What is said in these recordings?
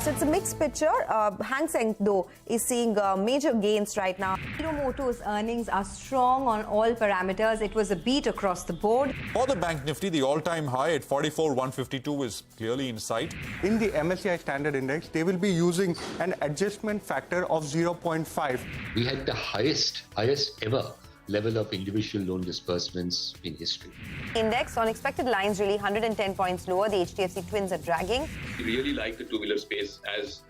So it's a mixed picture. Hang Seng, though, is seeing major gains right now. Hero Motors earnings are strong on all parameters. It was a beat across the board. For the Bank Nifty, the all-time high at 44,152 is clearly in sight. In the MSCI Standard Index, they will be using an adjustment factor of 0.5. We had the highest ever level of individual loan disbursements in history. Index on expected lines really 110 points lower. The HDFC twins are dragging. We really like the two-wheeler space as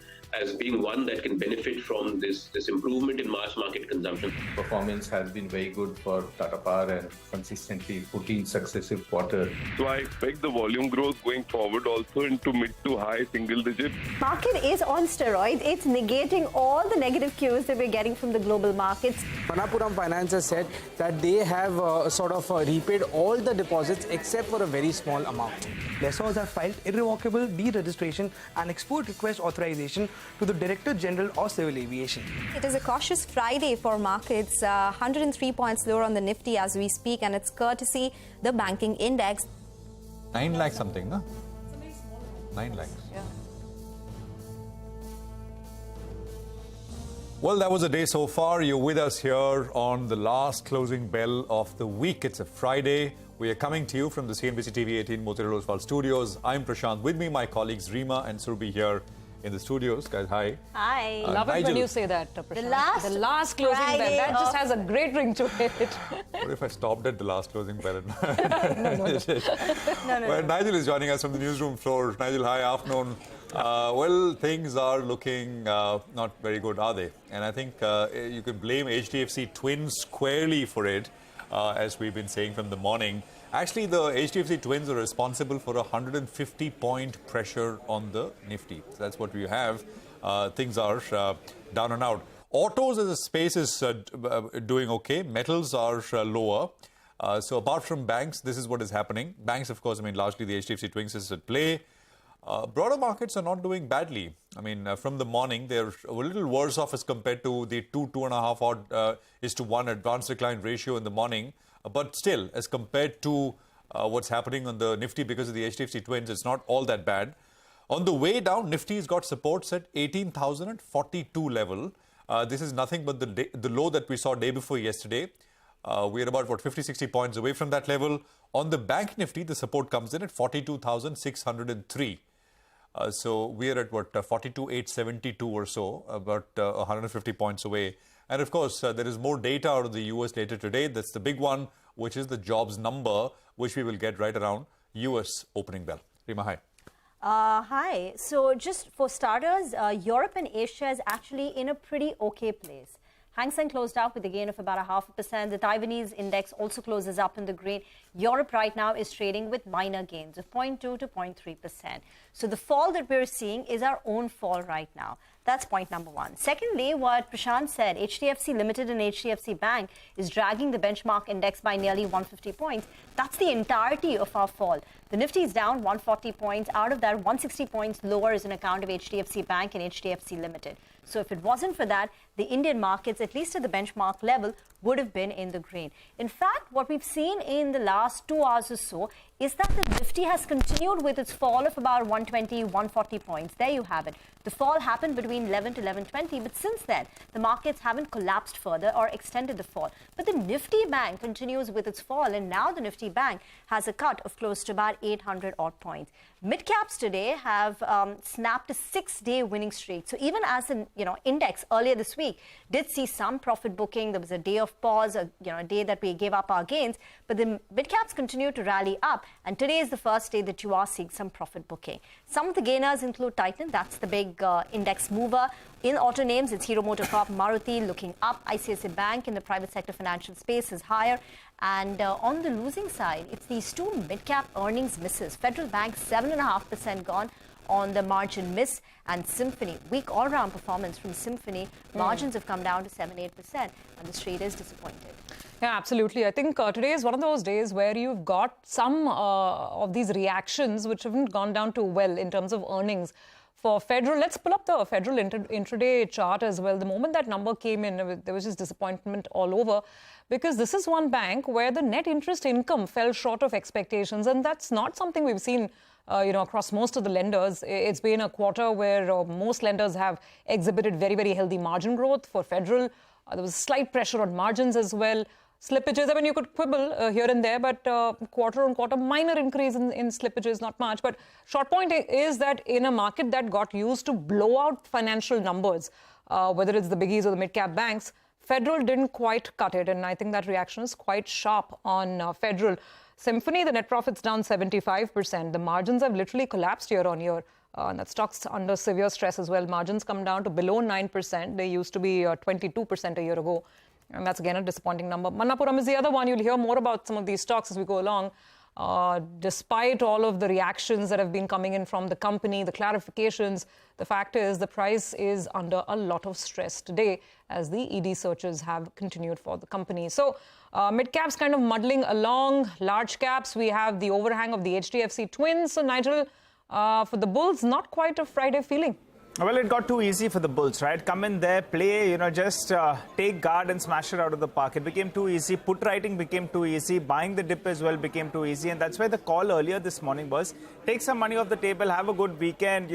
being one that can benefit from this improvement in mass market consumption. Performance has been very good for Tata Power and consistently 14 successive quarters. So I expect the volume growth going forward also into mid to high single digit. Market is on steroids. It's negating all the negative cues that we're getting from the global markets. Manappuram Finance has said that they have repaid all the deposits except for a very small amount. Lessors have filed irrevocable deregistration and export request authorization to the Director General of Civil Aviation. It is a cautious Friday for markets, 103 points lower on the Nifty as we speak, and it's courtesy the banking index. 9 lakh something, no? 9 lakhs. Yeah. Well, that was a day so far. You're with us here on the last closing bell of the week. It's a Friday. We are coming to you from the CNBC-TV18 Motilal Oswal studios. I'm Prashant. With me, my colleagues Rima and Surbi here in the studios. Guys, hi. Hi. Love it when you say that, Prashant. The last closing bell. That just has a great ring to it. What if I stopped at the last closing bell? No. Well, Nigel is joining us from the newsroom floor. Nigel, hi, afternoon. Well, things are looking not very good, are they? And I think you can blame HDFC twins squarely for it, as we've been saying from the morning. Actually, the HDFC twins are responsible for a 150-point pressure on the Nifty. So that's what we have. Things are down and out. Autos as a space is doing okay. Metals are lower. So apart from banks, this is what is happening. Banks, of course, I mean, largely the HDFC twins is at play. Broader markets are not doing badly. I mean, from the morning, they're a little worse off as compared to the 2.5 odd is to 1 advanced decline ratio in the morning. But still, as compared to what's happening on the Nifty because of the HDFC twins, it's not all that bad. On the way down, Nifty's got supports at 18,042 level. This is nothing but the low that we saw day before yesterday. We're about, 50, 60 points away from that level. On the Bank Nifty, the support comes in at 42,603. So we're at 42,872 or so, about 150 points away. And of course, there is more data out of the US later today. That's the big one, which is the jobs number, which we will get right around US opening bell. Rima, hi. Hi. So just for starters, Europe and Asia is actually in a pretty okay place. Hang Seng closed out with a gain of about 0.5%. The Taiwanese index also closes up in the green. Europe right now is trading with minor gains of 0.2 to 0.3%. So the fall that we're seeing is our own fall right now. That's point number one. Secondly, what Prashant said, HDFC Limited and HDFC Bank is dragging the benchmark index by nearly 150 points. That's the entirety of our fall. The Nifty is down 140 points. Out of that, 160 points lower is an account of HDFC Bank and HDFC Limited. So if it wasn't for that, the Indian markets, at least at the benchmark level, would have been in the green. In fact, what we've seen in the last 2 hours or so is that the Nifty has continued with its fall of about 120, 140 points. There you have it. The fall happened between 11 to 11:20, but since then, the markets haven't collapsed further or extended the fall. But the Nifty Bank continues with its fall, and now the Nifty Bank has a cut of close to about 800 odd points. Mid-caps today have snapped a 6-day winning streak. So even as an index earlier this week did see some profit booking, there was a day of pause, a day that we gave up our gains, but the mid-caps continue to rally up, and today is the first day that you are seeing some profit booking. Some of the gainers include Titan, that's the big index mover. In auto names, it's Hero MotoCorp, Maruti looking up. ICICI Bank in the private sector financial space is higher. And on the losing side, it's these two mid-cap earnings misses. Federal Bank 7.5% gone on the margin miss, and Symphony, weak all-round performance from Symphony. Margins have come down to 7-8%, and the street is disappointed. Yeah, absolutely. I think today is one of those days where you've got some of these reactions which haven't gone down too well in terms of earnings. For Federal, let's pull up the Federal intraday chart as well. The moment that number came in, there was just disappointment all over, because this is one bank where the net interest income fell short of expectations, and that's not something we've seen across most of the lenders. It's been a quarter where most lenders have exhibited very, very healthy margin growth. For Federal, there was slight pressure on margins as well. Slippages, I mean, you could quibble here and there, but quarter on quarter, minor increase in slippages, not much. But short point is that in a market that got used to blow out financial numbers, whether it's the biggies or the mid-cap banks, Federal didn't quite cut it. And I think that reaction is quite sharp on Federal. Symphony, the net profit's down 75%. The margins have literally collapsed year on year. And that stock's under severe stress as well. Margins come down to below 9%. They used to be 22% a year ago. And that's, again, a disappointing number. Manappuram is the other one. You'll hear more about some of these stocks as we go along. Despite all of the reactions that have been coming in from the company, the clarifications, the fact is the price is under a lot of stress today as the ED searches have continued for the company. So mid-caps kind of muddling along. Large caps, we have the overhang of the HDFC twins. So, Nigel, for the bulls, not quite a Friday feeling. Well, it got too easy for the Bulls, right? Come in there, play, just take guard and smash it out of the park. It became too easy. Put writing became too easy. Buying the dip as well became too easy. And that's why the call earlier this morning was, take some money off the table, have a good weekend,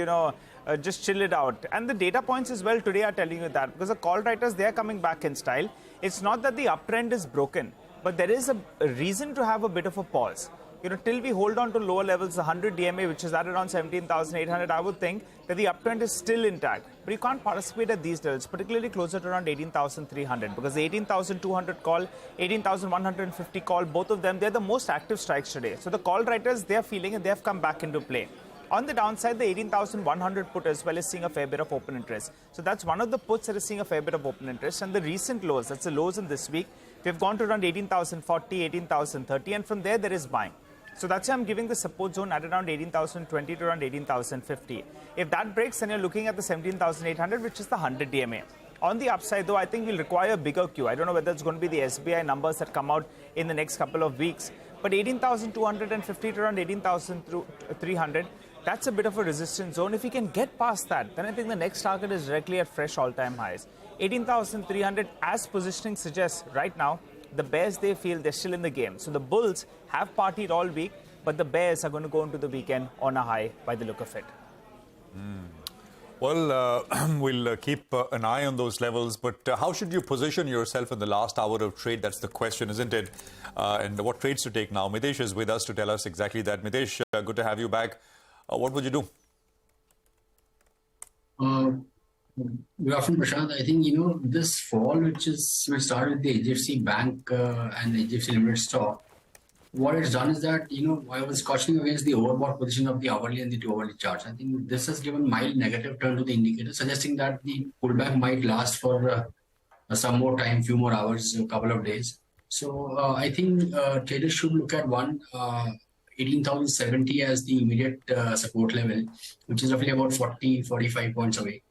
just chill it out. And the data points as well today are telling you that. Because the call writers, they're coming back in style. It's not that the uptrend is broken, but there is a reason to have a bit of a pause. Till we hold on to lower levels, the 100 DMA, which is at around 17,800, I would think that the uptrend is still intact. But you can't participate at these levels, particularly closer to around 18,300, because the 18,200 call, 18,150 call, both of them, they're the most active strikes today. So the call writers, they're feeling and they've come back into play. On the downside, the 18,100 put as well is seeing a fair bit of open interest. So that's one of the puts that is seeing a fair bit of open interest. And the recent lows, that's the lows in this week, we've gone to around 18,040, 18,030, and from there is buying. So that's why I'm giving the support zone at around 18,020 to around 18,050. If that breaks, then you're looking at the 17,800, which is the 100 DMA. On the upside, though, I think we'll require a bigger Q. I don't know whether it's going to be the SBI numbers that come out in the next couple of weeks. But 18,250 to around 18,300, that's a bit of a resistance zone. If we can get past that, then I think the next target is directly at fresh all-time highs. 18,300, as positioning suggests right now, the bears, they feel they're still in the game. So the bulls have partied all week, but the bears are going to go into the weekend on a high by the look of it. Well, we'll keep an eye on those levels, but how should you position yourself in the last hour of trade? That's the question, isn't it? And what trades to take now? Mitesh is with us to tell us exactly that. Mitesh, good to have you back. What would you do? Good afternoon, Prashant. I think, this fall, which started with the HDFC Bank and the HDFC Limited stock, what it's done is that, I was cautioning against the overbought position of the hourly and the 2-hourly charts. I think this has given mild negative turn to the indicator, suggesting that the pullback might last for some more time, few more hours, a couple of days. So I think traders should look at 18,070 as the immediate support level, which is roughly about 40-45 points away.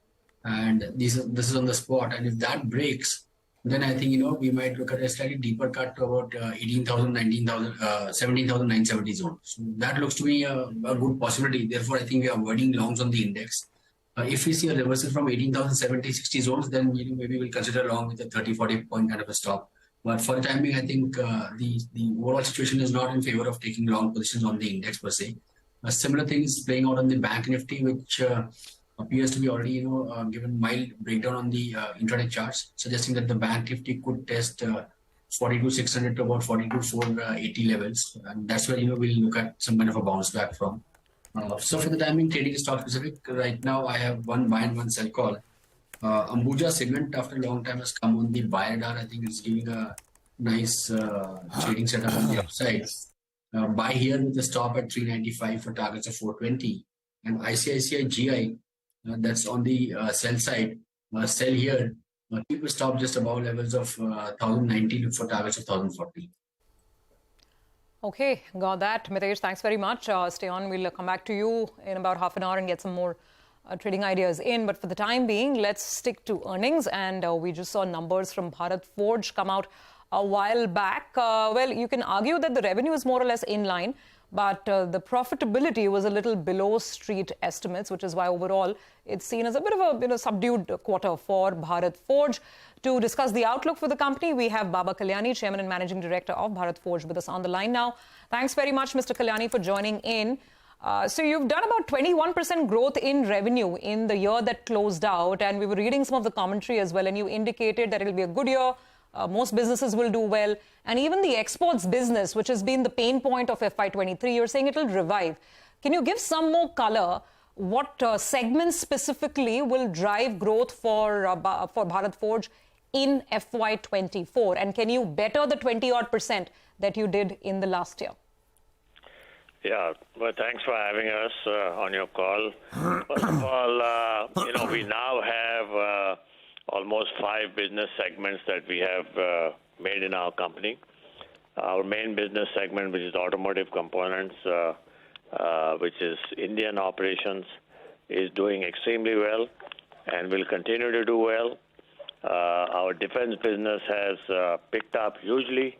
And this is on the spot. And if that breaks, then I think, we might look at a slightly deeper cut to about 18,000, 19,000, 17,970 zone. So that looks to be a good possibility. Therefore, I think we are avoiding longs on the index. If we see a reversal from 18,070, 60 zones, then maybe we'll consider long with a 30-40 point kind of a stop. But for the time being, I think the overall situation is not in favor of taking long positions on the index per se. A similar thing is playing out on the bank nifty, which appears to be already, given mild breakdown on the intraday charts, suggesting that the bank nifty could test 42,600 to about 42,480 levels. And that's where, we'll look at some kind of a bounce back from. So for the timing, trading stock specific, right now I have one buy and one sell call. Ambuja Cement, after a long time, has come on the buy radar. I think it's giving a nice trading setup on the upside. Buy here with a stop at 395 for targets of 420. And ICICI GI, that's on the sell side, sell here, keep a stop just above levels of 1,090 for targets of 1,040. Okay, got that. Mitesh, thanks very much. Stay on. We'll come back to you in about half an hour and get some more trading ideas in. But for the time being, let's stick to earnings. And we just saw numbers from Bharat Forge come out a while back. Well, you can argue that the revenue is more or less in line, but the profitability was a little below street estimates, which is why overall it's seen as a bit of a subdued quarter for Bharat Forge. To discuss the outlook for the company, we have Baba Kalyani, Chairman and Managing Director of Bharat Forge, with us on the line now. Thanks very much, Mr. Kalyani, for joining in. So you've done about 21% growth in revenue in the year that closed out, and we were reading some of the commentary as well, and you indicated that it'll be a good year. Most businesses will do well, and even the exports business, which has been the pain point of FY23, you're saying it'll revive. Can you give some more color? What segments specifically will drive growth for Bharat Forge in FY24, and can you better the 20-odd% that you did in the last year? Yeah, well, thanks for having us on your call. First of all, we now have almost 5 business segments that we have made in our company. Our main business segment, which is automotive components, which is Indian operations, is doing extremely well and will continue to do well. Our defense business has picked up hugely,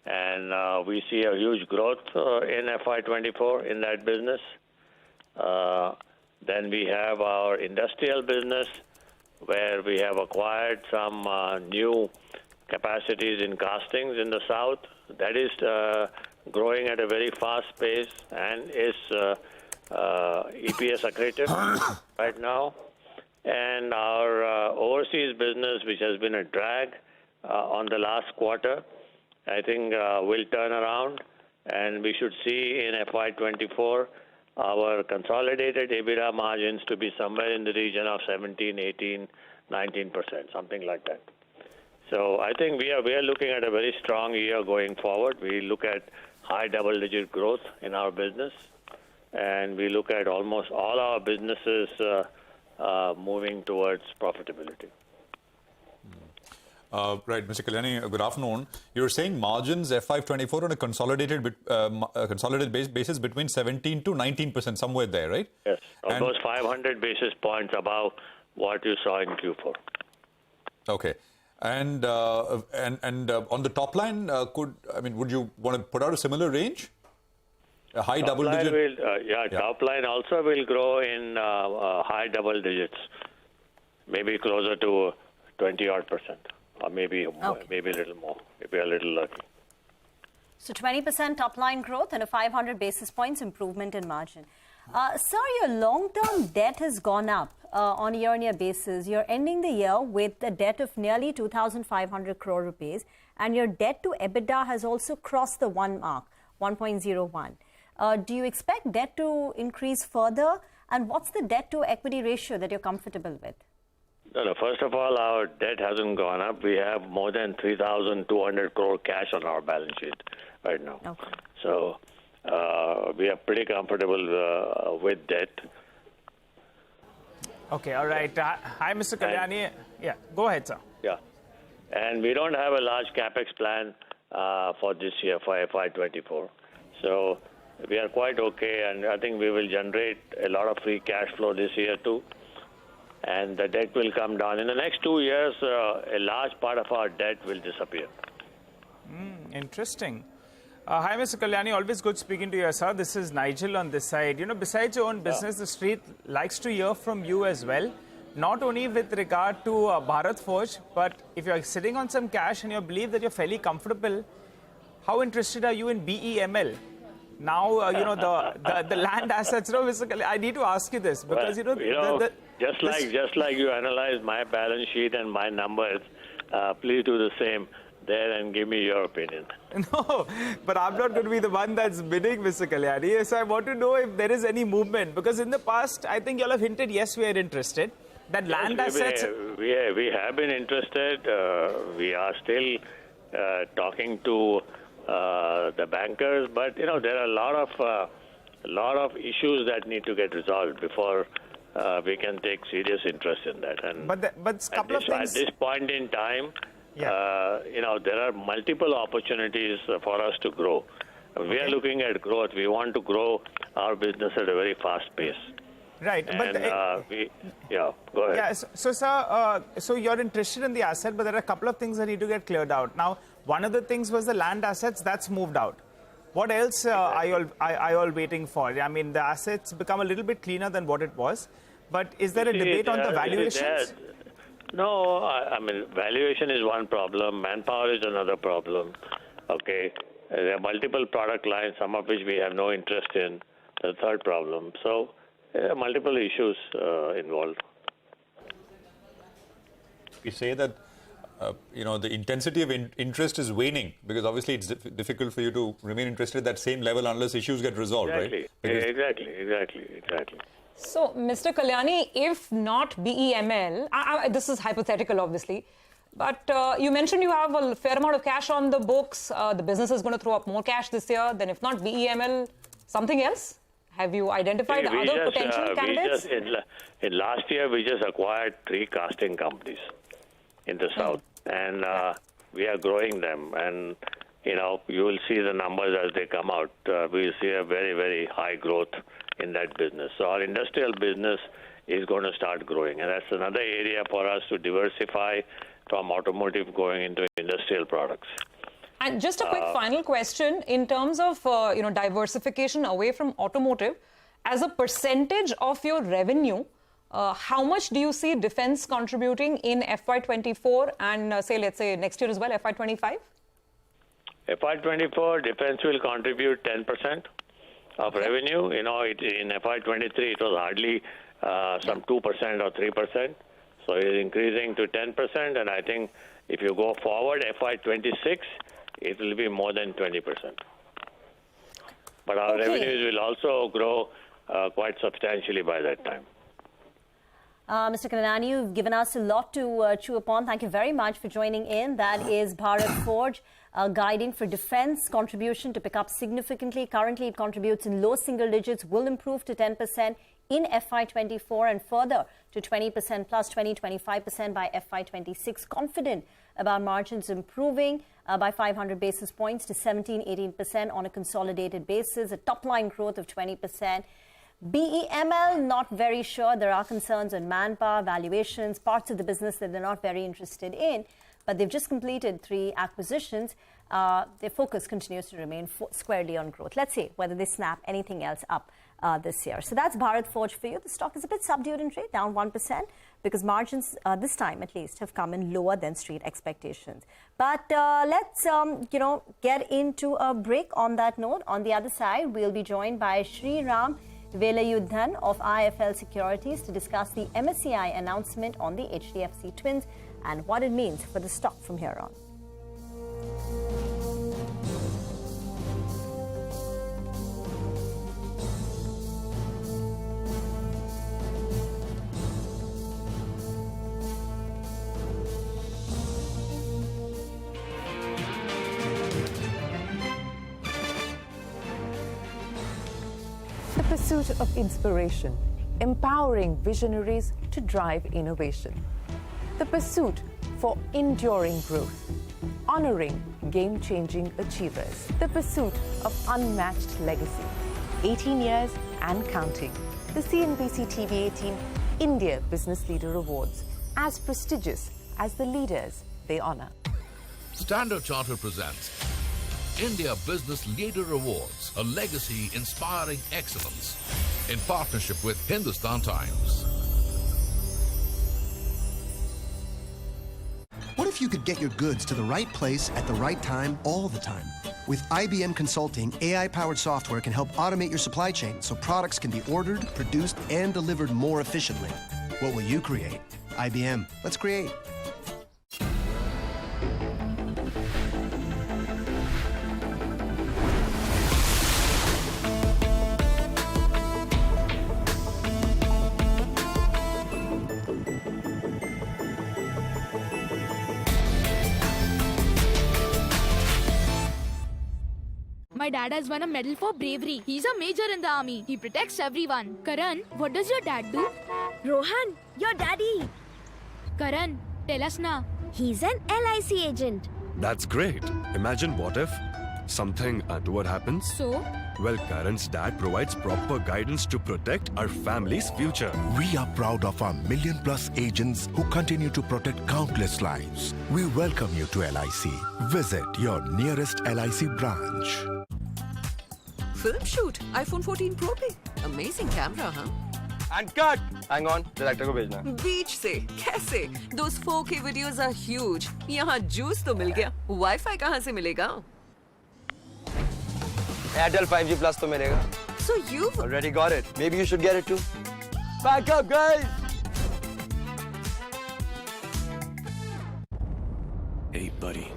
and we see a huge growth in FY24 in that business. Then we have our industrial business, where we have acquired some new capacities in castings in the south. That is growing at a very fast pace and is EPS accretive right now. And our overseas business, which has been a drag on the last quarter, I think will turn around, and we should see in FY24 our consolidated EBITDA margins to be somewhere in the region of 17, 18, 19%, something like that. So I think we are looking at a very strong year going forward. We look at high double-digit growth in our business, and we look at almost all our businesses moving towards profitability. Right, Mr. Kalyani, good afternoon. You're saying margins FY24 on a consolidated basis between 17 to 19%, somewhere there, right? Yes, almost 500 basis points above what you saw in Q4. Okay. And on the top line, would you want to put out a similar range? A high double digit? Top line also will grow in high double digits, maybe closer to 20-odd%. Or maybe a little more, if we are a little lucky. So 20% top-line growth and a 500 basis points improvement in margin. Sir, your long-term debt has gone up on a year-on-year basis. You're ending the year with a debt of nearly 2,500 crore rupees, and your debt to EBITDA has also crossed the 1 mark, 1.01. Do you expect debt to increase further? And what's the debt to equity ratio that you're comfortable with? No, first of all, our debt hasn't gone up. We have more than 3,200 crore cash on our balance sheet right now. Okay. So we are pretty comfortable with debt. Okay, all right. Hi, Mr. Kalyani. Yeah, go ahead, sir. Yeah. And we don't have a large capex plan for this year, for FY24. So we are quite okay, and I think we will generate a lot of free cash flow this year too. And the debt will come down. In the next 2 years, a large part of our debt will disappear. Interesting. Hi, Mr. Kalyani. Always good speaking to you, sir. This is Nigel on this side. Besides your own business, the street likes to hear from you as well. Not only with regard to Bharat Forge, but if you're sitting on some cash and you believe that you're fairly comfortable, how interested are you in BEML? Now, the land assets. Mr. Kalyani, I need to ask you this because, just like you analyze my balance sheet and my numbers, please do the same there and give me your opinion. No, but I'm not going to be the one that's bidding, Mr. Kalyani. So I want to know if there is any movement, because in the past, I think you all have hinted, yes, we are interested. That land assets... We have been interested. We are still talking to the bankers, but, there are a lot of issues that need to get resolved before we can take serious interest in that. And but couple of things... At this point in time, there are multiple opportunities for us to grow. We are looking at growth. We want to grow our business at a very fast pace. Right. And, go ahead. Yeah, so, sir, so you're interested in the asset, but there are a couple of things that need to get cleared out. Now, one of the things was the land assets that's moved out. What else are you all waiting for? I mean, the assets become a little bit cleaner than what it was, but is there a debate on the valuations? No, I mean, valuation is one problem. Manpower is another problem. Okay. There are multiple product lines, some of which we have no interest in. the third problem. So multiple issues involved. We say that the intensity of interest is waning because obviously it's difficult for you to remain interested at that same level unless issues get resolved, right? Exactly. So, Mr. Kalyani, if not BEML, this is hypothetical, obviously, but you mentioned you have a fair amount of cash on the books. The business is going to throw up more cash this year. Then, if not BEML, something else? Have you identified other potential candidates? In last year, we just acquired 3 casting companies in the south, and we are growing them. And you will see the numbers as they come out. We will see a very, very high growth in that business. So our industrial business is going to start growing, and that's another area for us to diversify from automotive going into industrial products. And just a quick final question in terms of diversification away from automotive, as a percentage of your revenue, how much do you see defense contributing in FY24 and let's say next year as well, FY25? FY24, defense will contribute 10% of revenue. In FY23, it was hardly some 2% or 3%. So it's increasing to 10%. And I think if you go forward, FY26, it will be more than 20%. But our revenues will also grow quite substantially by that time. Mr. Kalyani, you've given us a lot to chew upon. Thank you very much for joining in. That is Bharat Forge guiding for defense contribution to pick up significantly. Currently, it contributes in low single digits, will improve to 10% in FY24 and further to 20% plus 20-25% by FY26. Confident about margins improving by 500 basis points to 17-18% on a consolidated basis, a top-line growth of 20%. BEML, not very sure. There are concerns on manpower, valuations, parts of the business that they're not very interested in. But they've just completed 3 acquisitions. Their focus continues to remain squarely on growth. Let's see whether they snap anything else up this year. So that's Bharat Forge for you. The stock is a bit subdued in trade, down 1%, because margins this time at least have come in lower than street expectations. But let's get into a break on that note. On the other side, we'll be joined by Sriram Velayuddhan of IIFL Securities to discuss the MSCI announcement on the HDFC twins and what it means for the stock from here on. The pursuit of inspiration, empowering visionaries to drive innovation. The pursuit for enduring growth, honoring game-changing achievers. The pursuit of unmatched legacy. 18 years and counting. The CNBC-TV18 India Business Leader Awards, as prestigious as the leaders they honor. Standard Chartered presents India Business Leader Awards, a legacy inspiring excellence, in partnership with Hindustan Times. What if you could get your goods to the right place at the right time all the time? With IBM Consulting, AI-powered software can help automate your supply chain so products can be ordered, produced, and delivered more efficiently. What will you create? IBM. Let's create. My dad has won a medal for bravery. He's a major in the army. He protects everyone. Karan, what does your dad do? Rohan, your daddy. Karan, tell us now. He's an LIC agent. That's great. Imagine what if something untoward happens. So? Well, Karan's dad provides proper guidance to protect our family's future. We are proud of our million-plus agents who continue to protect countless lives. We welcome you to LIC. Visit your nearest LIC branch. Film shoot, iPhone 14 Pro पे. Amazing camera, huh? And cut! Hang on, director को भेजना है. Beach से, कैसे? Those 4K videos are huge. यहाँ juice तो मिल गया. Wi-Fi कहाँ से मिलेगा? Airtel 5G Plus तो मिलेगा. So you've Already got it. Maybe you should get it too. Back up, guys! Hey, buddy.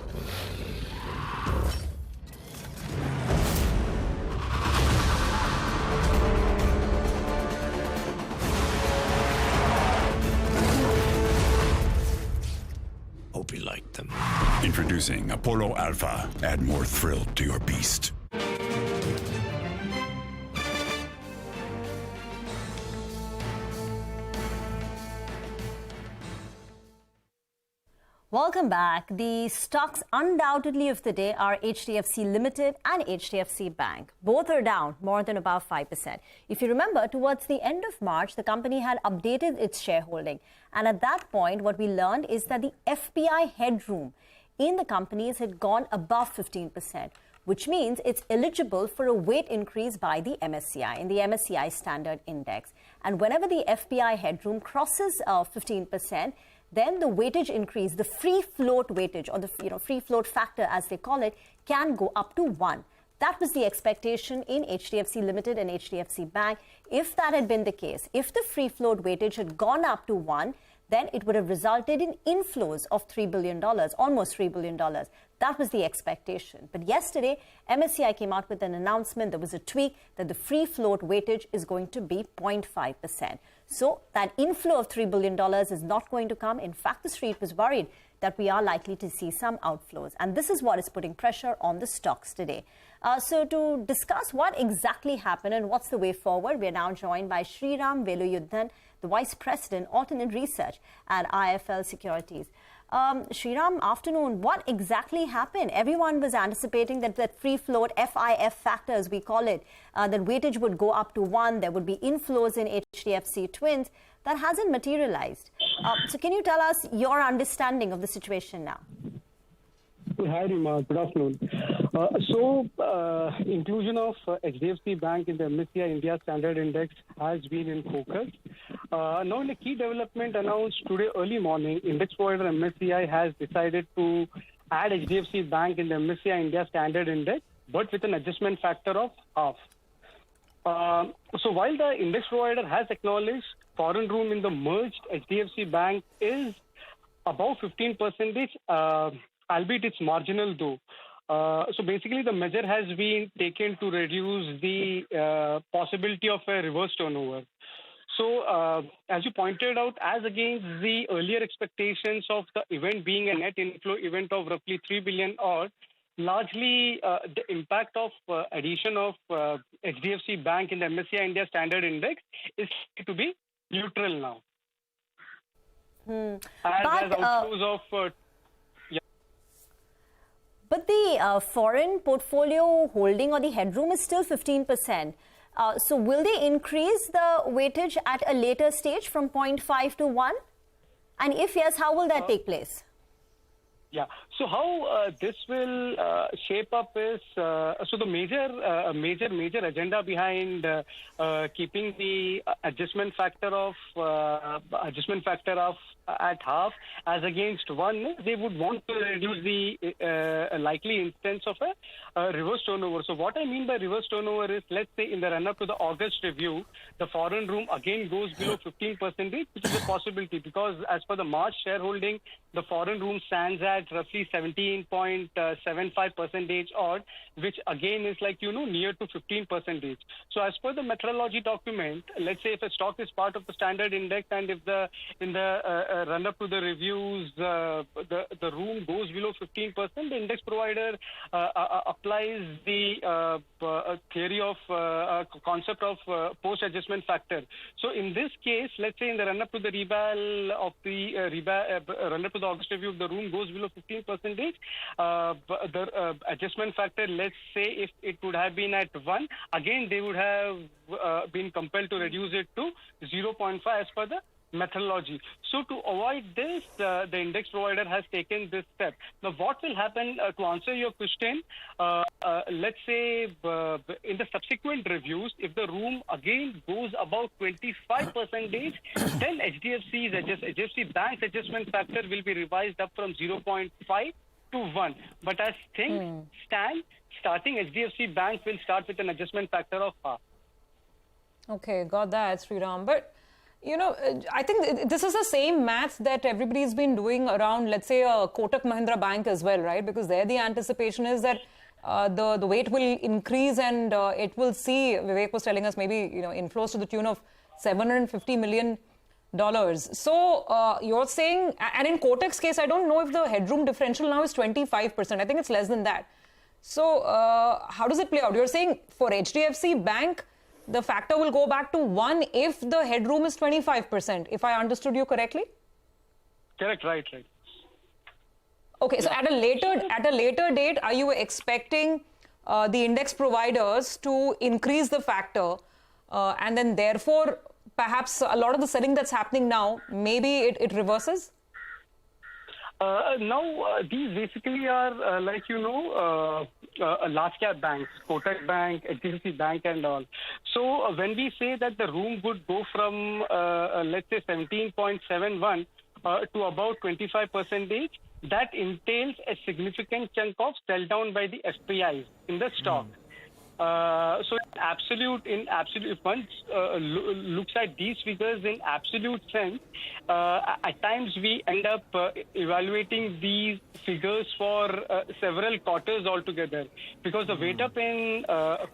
Hope you liked them. Introducing Apollo Alpha. Add more thrill to your beast. Welcome back. The stocks undoubtedly of the day are HDFC Limited and HDFC Bank. Both are down more than about 5%. If you remember, towards the end of March, the company had updated its shareholding. And at that point, what we learned is that the FPI headroom in the companies had gone above 15%, which means it's eligible for a weight increase by the MSCI in the MSCI Standard Index. And whenever the FPI headroom crosses 15%, then the weightage increase, the free float weightage, or the free float factor as they call it, can go up to 1. That was the expectation in HDFC Limited and HDFC Bank. If that had been the case, if the free float weightage had gone up to 1, then it would have resulted in inflows of $3 billion, almost $3 billion. That was the expectation. But yesterday, MSCI came out with an announcement. There was a tweak that the free float weightage is going to be 0.5%. So that inflow of $3 billion is not going to come. In fact, the street was worried that we are likely to see some outflows. And this is what is putting pressure on the stocks today. So to discuss what exactly happened and what's the way forward, we are now joined by Sriram Veluyuddhan, the Vice President, Alternate Research at IFL Securities. Sriram, afternoon. What exactly happened? Everyone was anticipating that free float FIF factor, as we call it, that weightage would go up to 1. There would be inflows in HDFC Twins. That hasn't materialized. So can you tell us your understanding of the situation now? Hi, Rima. Good afternoon. Inclusion of HDFC Bank in the MSCI India Standard Index has been in focus. Now, in a key development announced today early morning, index provider MSCI has decided to add HDFC Bank in the MSCI India Standard Index, but with an adjustment factor of half. So while the index provider has acknowledged foreign room in the merged HDFC Bank is above 15%, albeit it's marginal though. So basically the measure has been taken to reduce the possibility of a reverse turnover. So as you pointed out, as against the earlier expectations of the event being a net inflow event of roughly 3 billion odd, largely the impact of addition of HDFC Bank in the MSCI India Standard Index is to be neutral now. As outflows of But the foreign portfolio holding or the headroom is still 15%. So will they increase the weightage at a later stage from 0.5 to 1? And if yes, how will that take place? Yeah. So how this will shape up is so the major agenda behind keeping the adjustment factor of at half as against 1, they would want to reduce the likely instance of a reverse turnover. So what I mean by reverse turnover is, let's say in the run-up to the August review, the foreign room again goes below 15%, which is a possibility because as per the March shareholding, the foreign room stands at roughly 17.75% odd, which again is near to 15%. So as per the methodology document, let's say if a stock is part of the standard index and if in the run up to the reviews the room goes below 15%, the index provider applies the theory of concept of post adjustment factor. So in this case, let's say in the run up to the reval of the run up to the August review, if the room goes below 15%, the adjustment factor, let's say if it would have been at 1, again they would have been compelled to reduce it to 0.5 as per the methodology. So to avoid this, the index provider has taken this step. Now what will happen, to answer your question, let's say in the subsequent reviews, if the room again goes above 25%, then HDFC Bank's adjustment factor will be revised up from 0.5 to 1. But as things stand, starting HDFC Bank will start with an adjustment factor of half. Okay, got that, Sriram. But, you know, I think this is the same math that everybody's been doing around, let's say, Kotak Mahindra Bank as well, right? Because there the anticipation is that the weight will increase and it will see, Vivek was telling us, maybe, you know, inflows to the tune of $750 million. So you're saying, and in Kotak's case, I don't know if the headroom differential now is 25%. I think it's less than that. So how does it play out? You're saying for HDFC Bank, the factor will go back to 1 if the headroom is 25%, if I understood you correctly? Correct, right. Okay, so at a later date, are you expecting the index providers to increase the factor and then therefore perhaps a lot of the selling that's happening now, maybe it reverses? Now, these basically are like, you know, large cap banks, Kotak Bank, HDFC Bank and all. So when we say that the room would go from, let's say, 17.71 to about 25%, that entails a significant chunk of sell down by the FPIs in the stock. So in absolute, if one looks at these figures in absolute sense, at times we end up evaluating these figures for several quarters altogether, because the weight up in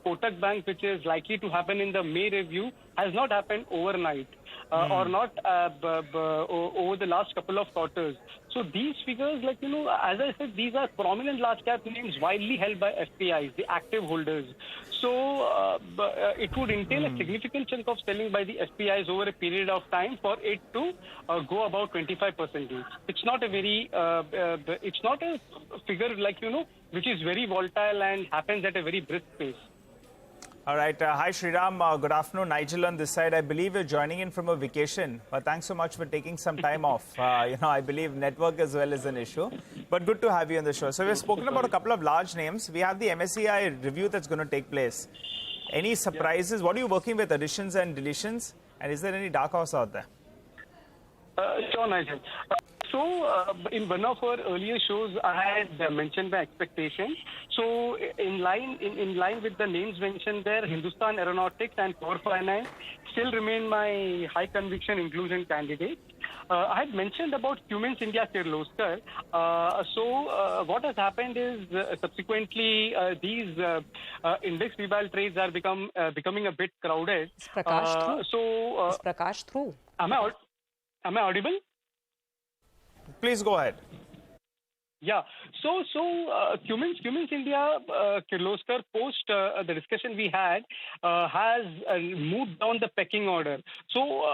Kotak Bank, which is likely to happen in the May review, has not happened overnight. Or not over the last couple of quarters. So these figures, like, you know, as I said, these are prominent large cap names widely held by FPIs, the active holders. So it would entail a significant chunk of selling by the FPIs over a period of time for it to go about 25%. It's not a very, it's not a figure, like, you know, which is very volatile and happens at a very brisk pace. All right. Hi, Sriram. Good afternoon. Nigel on this side. I believe you're joining in from a vacation. But thanks so much for taking some time off. You know, I believe network as well is an issue. But good to have you on the show. So we've spoken about a couple of large names. We have the MSCI review that's going to take place. Any surprises? What are you working with, additions and deletions? And is there any dark horse out there? Sure, Nigel. So, in one of our earlier shows, I had mentioned my expectations. So, in line with the names mentioned there, Hindustan Aeronautics and Power Finance still remain my high conviction inclusion candidates. I had mentioned about Cummins India Kirloskar. So, what has happened is subsequently these index reval trades are becoming a bit crowded. Is Prakash through? Is Prakash through? Am I audible? Please go ahead. Yeah. So Cummins India Kirloskar, post the discussion we had, has moved down the pecking order. So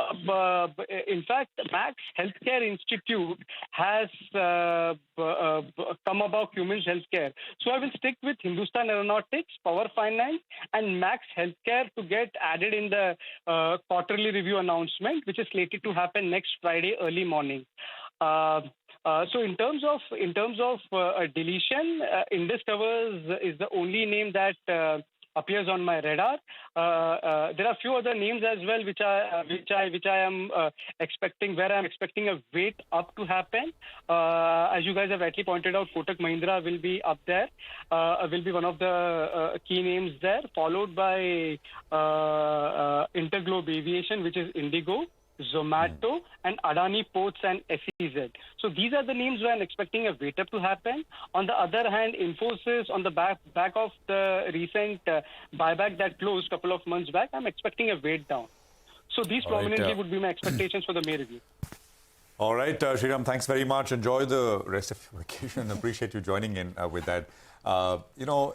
in fact, Max Healthcare Institute has come above Cummins Healthcare. So I will stick with Hindustan Aeronautics, Power Finance, and Max Healthcare to get added in the quarterly review announcement, which is slated to happen next Friday early morning. So in terms of deletion, Indus Towers is the only name that appears on my radar. There are a few other names as well which I am expecting, where I am expecting a weight up to happen. As you guys have rightly pointed out, Kotak Mahindra will be up there, will be one of the key names there, followed by Interglobe Aviation, which is Indigo, Zomato, and Adani Ports and SEZ. So these are the names where I'm expecting a weight up to happen. On the other hand, Infosys, on the back of the recent buyback that closed a couple of months back, I'm expecting a weight down. So these prominently would be my expectations for the May review. All right, Sriram, thanks very much. Enjoy the rest of your vacation. Appreciate you joining in with that. You know,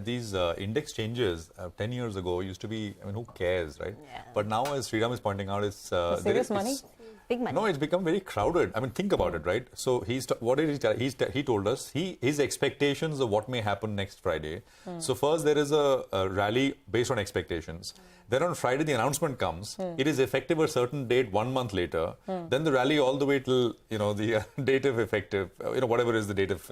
these index changes 10 years ago used to be, I mean, who cares, right? Yeah. But now, as Sriram is pointing out, it's... serious money? Big money. No, it's become very crowded. I mean, think about it, right? So what did he tell? He told us his expectations of what may happen next Friday. So first there is a rally based on expectations. Then on Friday the announcement comes. It is effective a certain date 1 month later. Then the rally all the way till, you know, the date of effective, you know, whatever is the date of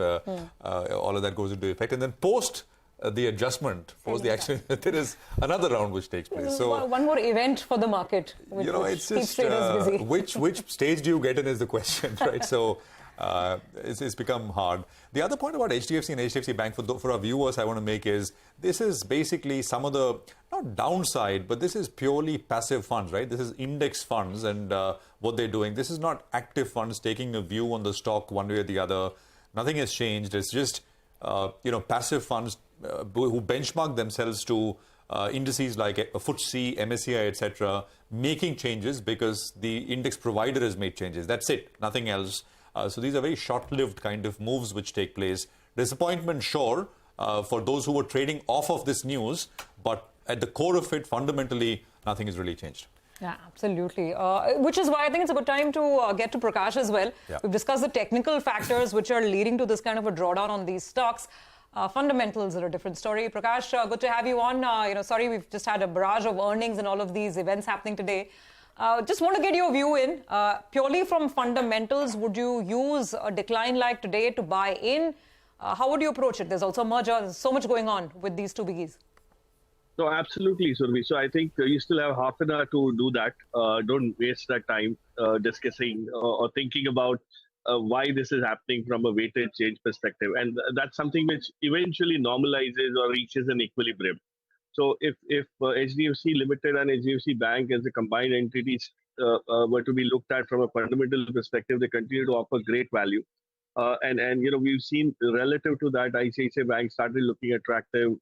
all of that goes into effect. And then post the adjustment, post the action, there is another round which takes place. So one more event for the market. You know, it's just which stage do you get in is the question, right? So It's become hard. The other point about HDFC and HDFC Bank for our viewers I want to make is this is basically some of the, not downside, but this is purely passive funds, right? This is index funds and what they're doing. This is not active funds taking a view on the stock one way or the other. Nothing has changed. It's just, passive funds who benchmark themselves to indices like FTSE, MSCI, etc., making changes because the index provider has made changes. That's it, nothing else. So these are very short-lived kind of moves which take place. Disappointment, sure, for those who were trading off of this news, but at the core of it, fundamentally, nothing has really changed. Yeah, absolutely. Which is why I think it's a good time to get to Prakash as well. Yeah. We've discussed the technical factors which are leading to this kind of a drawdown on these stocks. Fundamentals are a different story. Prakash, good to have you on. Sorry, we've just had a barrage of earnings and all of these events happening today. Just want to get your view in. Purely from fundamentals, would you use a decline like today to buy in? How would you approach it? There's also a merger. There's so much going on with these two biggies. No, absolutely, Survi. So I think you still have half an hour to do that. Don't waste that time discussing or thinking about why this is happening from a weighted change perspective. And that's something which eventually normalizes or reaches an equilibrium. So if HDFC Limited and HDFC Bank as a combined entities were to be looked at from a fundamental perspective, they continue to offer great value. And we've seen relative to that, ICICI Bank started looking attractive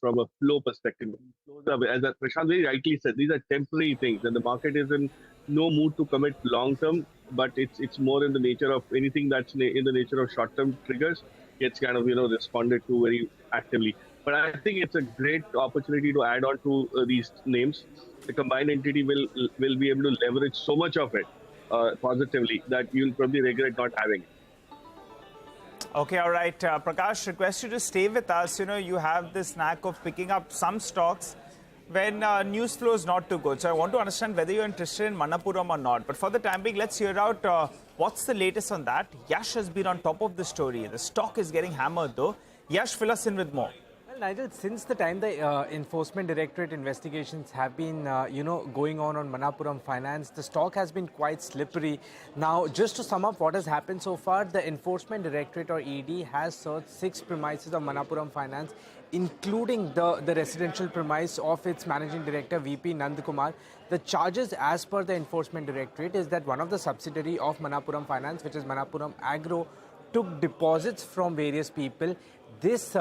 from a flow perspective. As Prashant very rightly said, these are temporary things, and the market is in no mood to commit long term. But it's more in the nature of anything that's in the nature of short term triggers gets kind of responded to very actively. But I think it's a great opportunity to add on to these names. The combined entity will be able to leverage so much of it positively that you'll probably regret not having it. Okay, all right. Prakash, request you to stay with us. You have this knack of picking up some stocks when news flow is not too good. So I want to understand whether you're interested in Manappuram or not. But for the time being, let's hear out what's the latest on that. Yash has been on top of the story. The stock is getting hammered though. Yash, fill us in with more. Well, Nigel, since the time the Enforcement Directorate investigations have been, going on Manappuram Finance, the stock has been quite slippery. Now, just to sum up what has happened so far, the Enforcement Directorate or ED has searched 6 premises of Manappuram Finance, including the residential premise of its managing director, VP Nandakumar. The charges as per the Enforcement Directorate is that one of the subsidiary of Manappuram Finance, which is Manappuram Agro, took deposits from various people. This,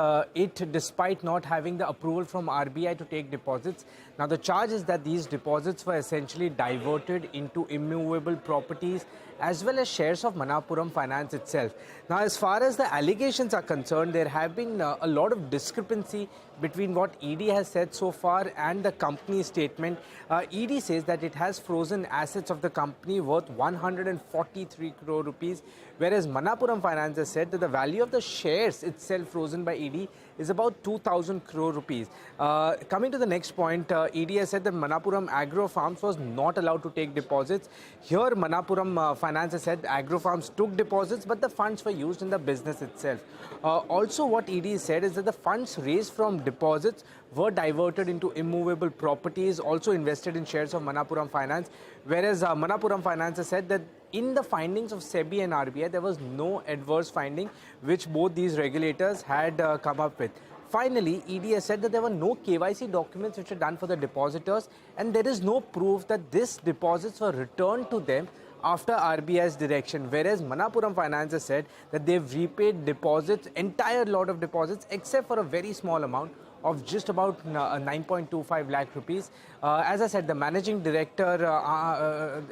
despite not having the approval from RBI to take deposits. Now, the charge is that these deposits were essentially diverted into immovable properties as well as shares of Manappuram Finance itself. Now, as far as the allegations are concerned, there have been a lot of discrepancy between what ED has said so far and the company statement. ED says that it has frozen assets of the company worth 143 crore rupees, whereas Manappuram Finance has said that the value of the shares itself frozen by ED is about 2,000 crore rupees. Coming to the next point, ED has said that Manappuram Agro Farms was not allowed to take deposits. Here, Manappuram Finance has said Agro Farms took deposits, but the funds were used in the business itself. Also, what ED said is that the funds raised from deposits were diverted into immovable properties, also invested in shares of Manappuram Finance, whereas Manappuram Finance has said that in the findings of SEBI and RBI, there was no adverse finding, which both these regulators had come up with. Finally, ED has said that there were no KYC documents which were done for the depositors, and there is no proof that these deposits were returned to them after RBI's direction, whereas Manappuram Finance has said that they've repaid deposits, entire lot of deposits, except for a very small amount of just about 9.25 lakh rupees. As I said, the managing director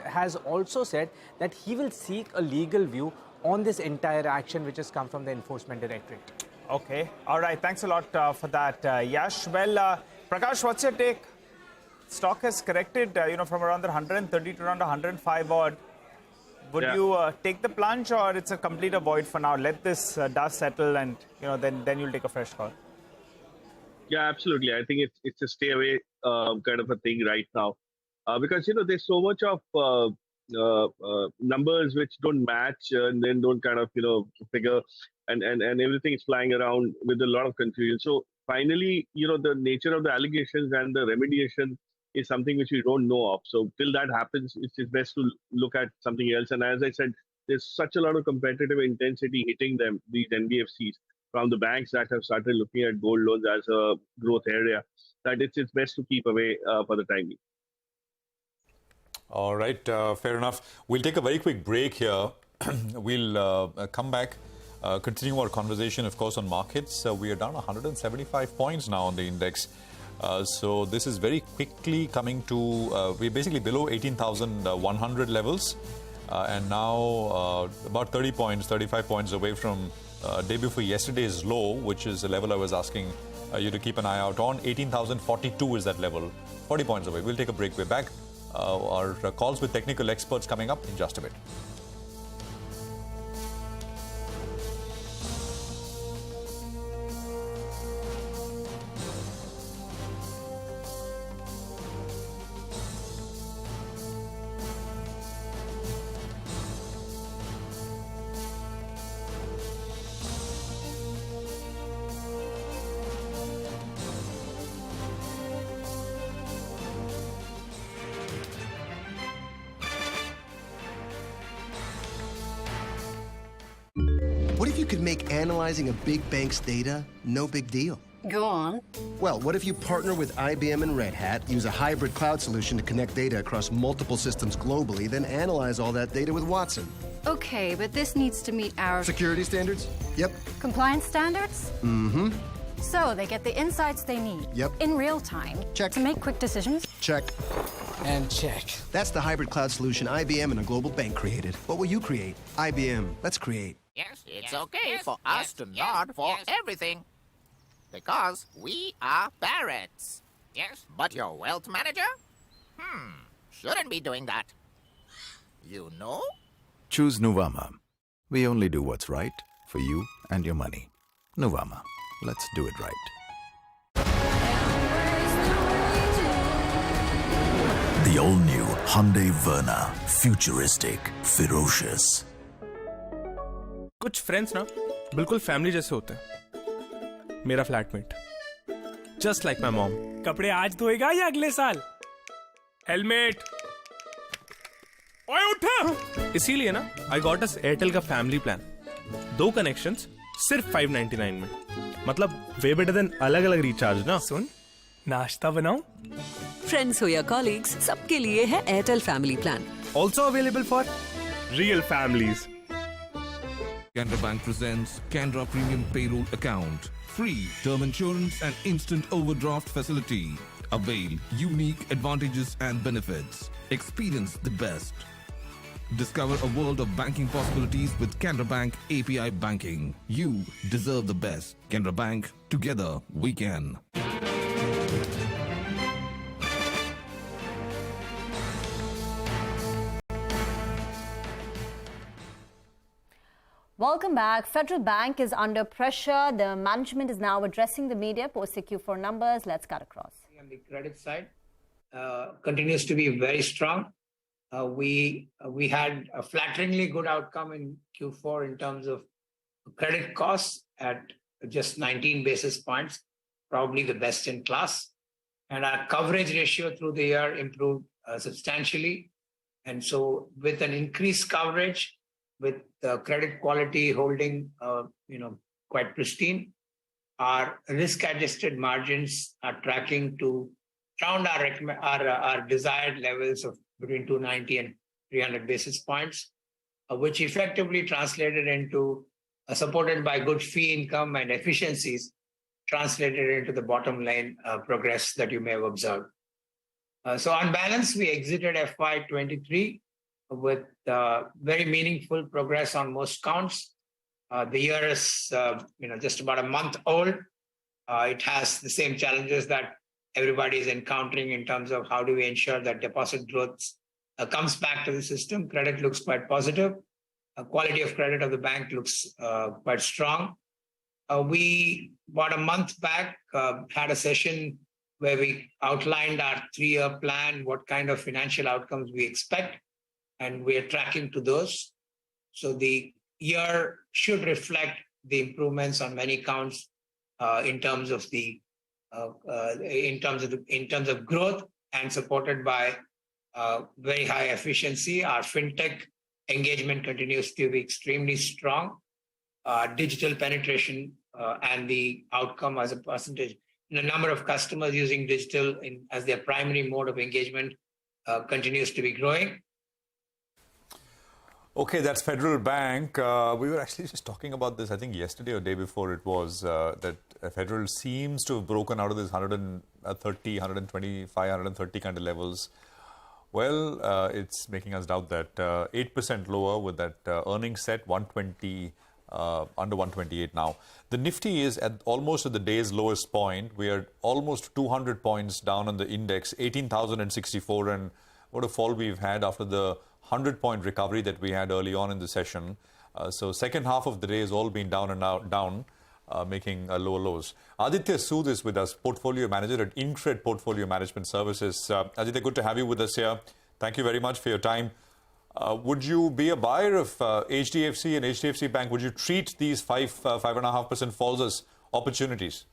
has also said that he will seek a legal view on this entire action which has come from the Enforcement Directorate. Okay. All right. Thanks a lot for that, Yash. Well, Prakash, what's your take? Stock has corrected, from around 130 to around 105 odd. Would you take the plunge, or it's a complete avoid for now? Let this dust settle, and then you'll take a fresh call. Yeah, absolutely. I think it's a stay away kind of a thing right now, because there's so much of numbers which don't match and then don't kind of figure, and everything is flying around with a lot of confusion. So finally, the nature of the allegations and the remediation is something which we don't know of. So till that happens, it's best to look at something else. And as I said, there's such a lot of competitive intensity hitting them, these NBFCs, from the banks that have started looking at gold loans as a growth area, that it's best to keep away for the time being. All right, fair enough. We'll take a very quick break here. We'll come back, continue our conversation, of course, on markets. We are down 175 points now on the index. So this is very quickly coming to, we're basically below 18,100 levels. And now about 30 points, 35 points away from day before yesterday's low, which is a level I was asking you to keep an eye out on. 18,042 is that level, 40 points away. We'll take a break. We're back. Our calls with technical experts coming up in just a bit. What if you could make analyzing a big bank's data no big deal? Go on. Well, what if you partner with IBM and Red Hat, use a hybrid cloud solution to connect data across multiple systems globally, then analyze all that data with Watson? Okay, but this needs to meet our... Security standards? Yep. Compliance standards? Mm-hmm. So they get the insights they need. Yep. In real time. Check. To make quick decisions. Check. And check. That's the hybrid cloud solution IBM and a global bank created. What will you create? IBM. Let's create. Yes, it's okay for us to nod for everything. Because we are parrots. Yes, but your wealth manager? Shouldn't be doing that. You know? Choose Nuvama. We only do what's right for you and your money. Nuvama. Let's do it right. The all-new Hyundai Verna. Futuristic, ferocious. कुछ friends ना बिल्कुल family जैसे होते हैं। मेरा flatmate just like my mom. कपड़े आज धोएगा या अगले साल? हेलमेट ओए उठा। इसीलिए ना आई गॉट अस एयरटेल का फैमिली प्लान। 2 कनेक्शंस सिर्फ 599 में। मतलब वे बेटर देन अलग अलग रिचार्ज ना। सुन नाश्ता बनाओ। फ्रेंड्स हो या कॉलीग्स, सबके लिए है Airtel family plan. Also available for real families. Canara Bank presents Canara Premium Payroll Account. Free term insurance and instant overdraft facility. Avail unique advantages and benefits. Experience the best. Discover a world of banking possibilities with Canara Bank API Banking. You deserve the best. Canara Bank, together we can. Welcome back. Federal Bank is under pressure. The management is now addressing the media post the Q4 numbers. Let's cut across. On the credit side, continues to be very strong. We had a flatteringly good outcome in Q4 in terms of credit costs at just 19 basis points, probably the best in class. And our coverage ratio through the year improved substantially. And so with an increased coverage, with the credit quality holding, quite pristine, our risk-adjusted margins are tracking to around our desired levels of between 290 and 300 basis points, which effectively translated into, supported by good fee income and efficiencies, translated into the bottom line progress that you may have observed. So on balance, we exited FY23 with very meaningful progress on most counts. The year is just about a month old. It has the same challenges that everybody is encountering in terms of how do we ensure that deposit growth comes back to the system. Credit looks quite positive. Quality of credit of the bank looks quite strong. We, about a month back, had a session where we outlined our 3-year plan, what kind of financial outcomes we expect, and we are tracking to those. So the year should reflect the improvements on many counts in terms of growth and supported by very high efficiency. Our fintech engagement continues to be extremely strong. Digital penetration and the outcome as a percentage, the number of customers using digital as their primary mode of engagement continues to be growing. Okay, that's Federal Bank. We were actually just talking about this, I think yesterday or day before it was, that Federal seems to have broken out of this 130, 125, 130 kind of levels. Well, it's making us doubt that. 8% lower with that earnings set, 120, under 128 now. The Nifty is almost at the day's lowest point. We are almost 200 points down on the index, 18,064, and what a fall we've had after the 100-point recovery that we had early on in the session. So second half of the day has all been down and down, making lower lows. Aditya Sood is with us, portfolio manager at Incred Portfolio Management Services. Aditya, good to have you with us here. Thank you very much for your time. Would you be a buyer of HDFC and HDFC Bank? Would you treat these 5.5% falls as opportunities?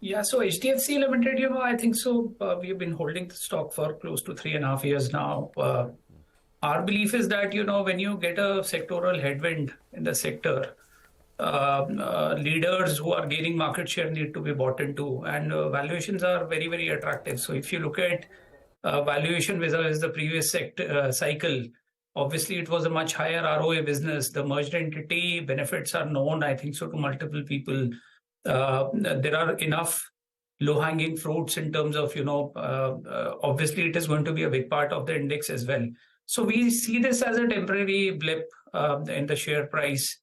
Yeah, so HDFC Limited, I think so. We have been holding the stock for close to 3.5 years now. Our belief is that, when you get a sectoral headwind in the sector, leaders who are gaining market share need to be bought into, and valuations are very, very attractive. So if you look at valuation vis-a-vis the previous cycle, obviously it was a much higher ROA business. The merged entity benefits are known, I think so, to multiple people. There are enough low-hanging fruits in terms of, obviously it is going to be a big part of the index as well. So we see this as a temporary blip in the share price.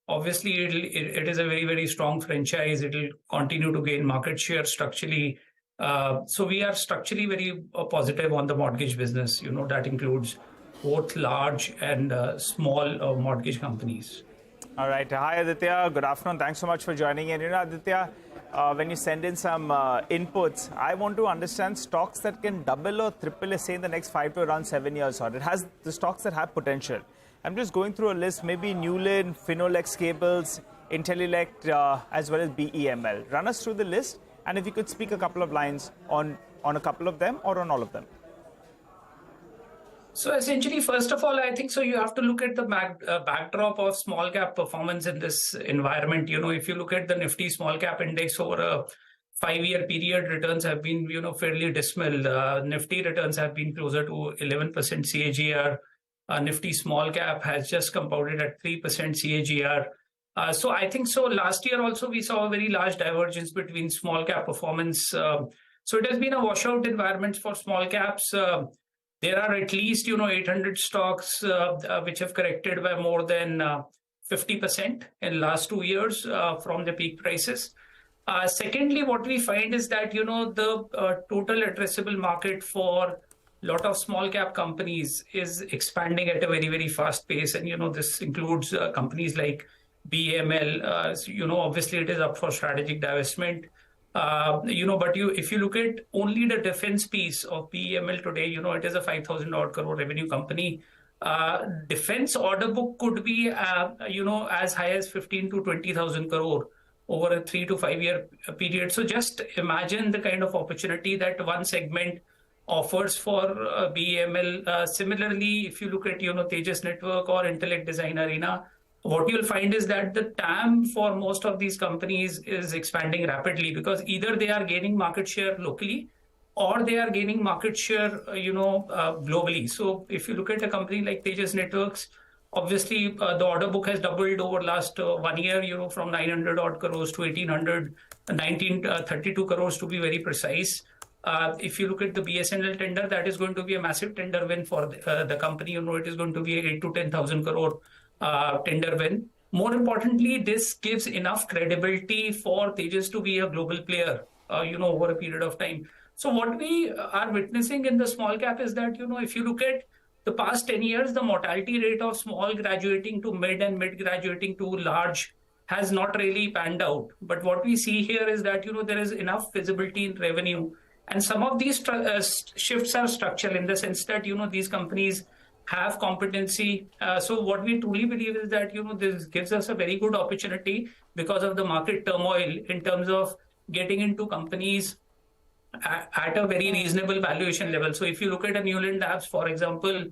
Obviously, it is a very, very strong franchise. It will continue to gain market share structurally. So we are structurally very positive on the mortgage business. That includes both large and small mortgage companies. All right. Hi, Aditya. Good afternoon. Thanks so much for joining in. Aditya, when you send in some inputs, I want to understand stocks that can double or triple, say, in the next 5 to around 7 years. Or it has the stocks that have potential. I'm just going through a list, maybe Newlin, Finolex Cables, Intellilect, as well as BEML. Run us through the list, and if you could speak a couple of lines on a couple of them or on all of them. So essentially, first of all, I think so you have to look at the backdrop of small cap performance in this environment. If you look at the Nifty small cap index over a 5-year period, returns have been, fairly dismal. Nifty returns have been closer to 11% CAGR. Nifty small cap has just compounded at 3% CAGR. So I think so last year also we saw a very large divergence between small cap performance. So it has been a washout environment for small caps. There are at least, 800 stocks which have corrected by more than 50% in last 2 years from the peak prices. Secondly, what we find is that, the total addressable market for a lot of small cap companies is expanding at a very, very fast pace. And, this includes companies like BEML. Obviously it is up for strategic divestment. But if you look at only the defense piece of BEML today, it is a 5,000 odd crore revenue company. Defense order book could be, as high as 15 to 20,000 crore over a 3 to 5 year period. So just imagine the kind of opportunity that one segment offers for BEML. Similarly, if you look at, Tejas Network or Intellect Design Arena, what you'll find is that the TAM for most of these companies is expanding rapidly, because either they are gaining market share locally or they are gaining market share, globally. So if you look at a company like Tejas Networks, obviously the order book has doubled over last 1 year, from 900 odd crores to 1932 crores to be very precise. If you look at the BSNL tender, that is going to be a massive tender win for the company. It is going to be 8 to 10,000 crore tender win. More importantly, this gives enough credibility for Tejas to be a global player, over a period of time. So what we are witnessing in the small cap is that, if you look at the past 10 years, the mortality rate of small graduating to mid and mid graduating to large has not really panned out. But what we see here is that, there is enough visibility in revenue. And some of these shifts are structural in the sense that, these companies have competency. So what we truly believe is that, this gives us a very good opportunity because of the market turmoil in terms of getting into companies at a very reasonable valuation level. So if you look at a Newland Labs, for example,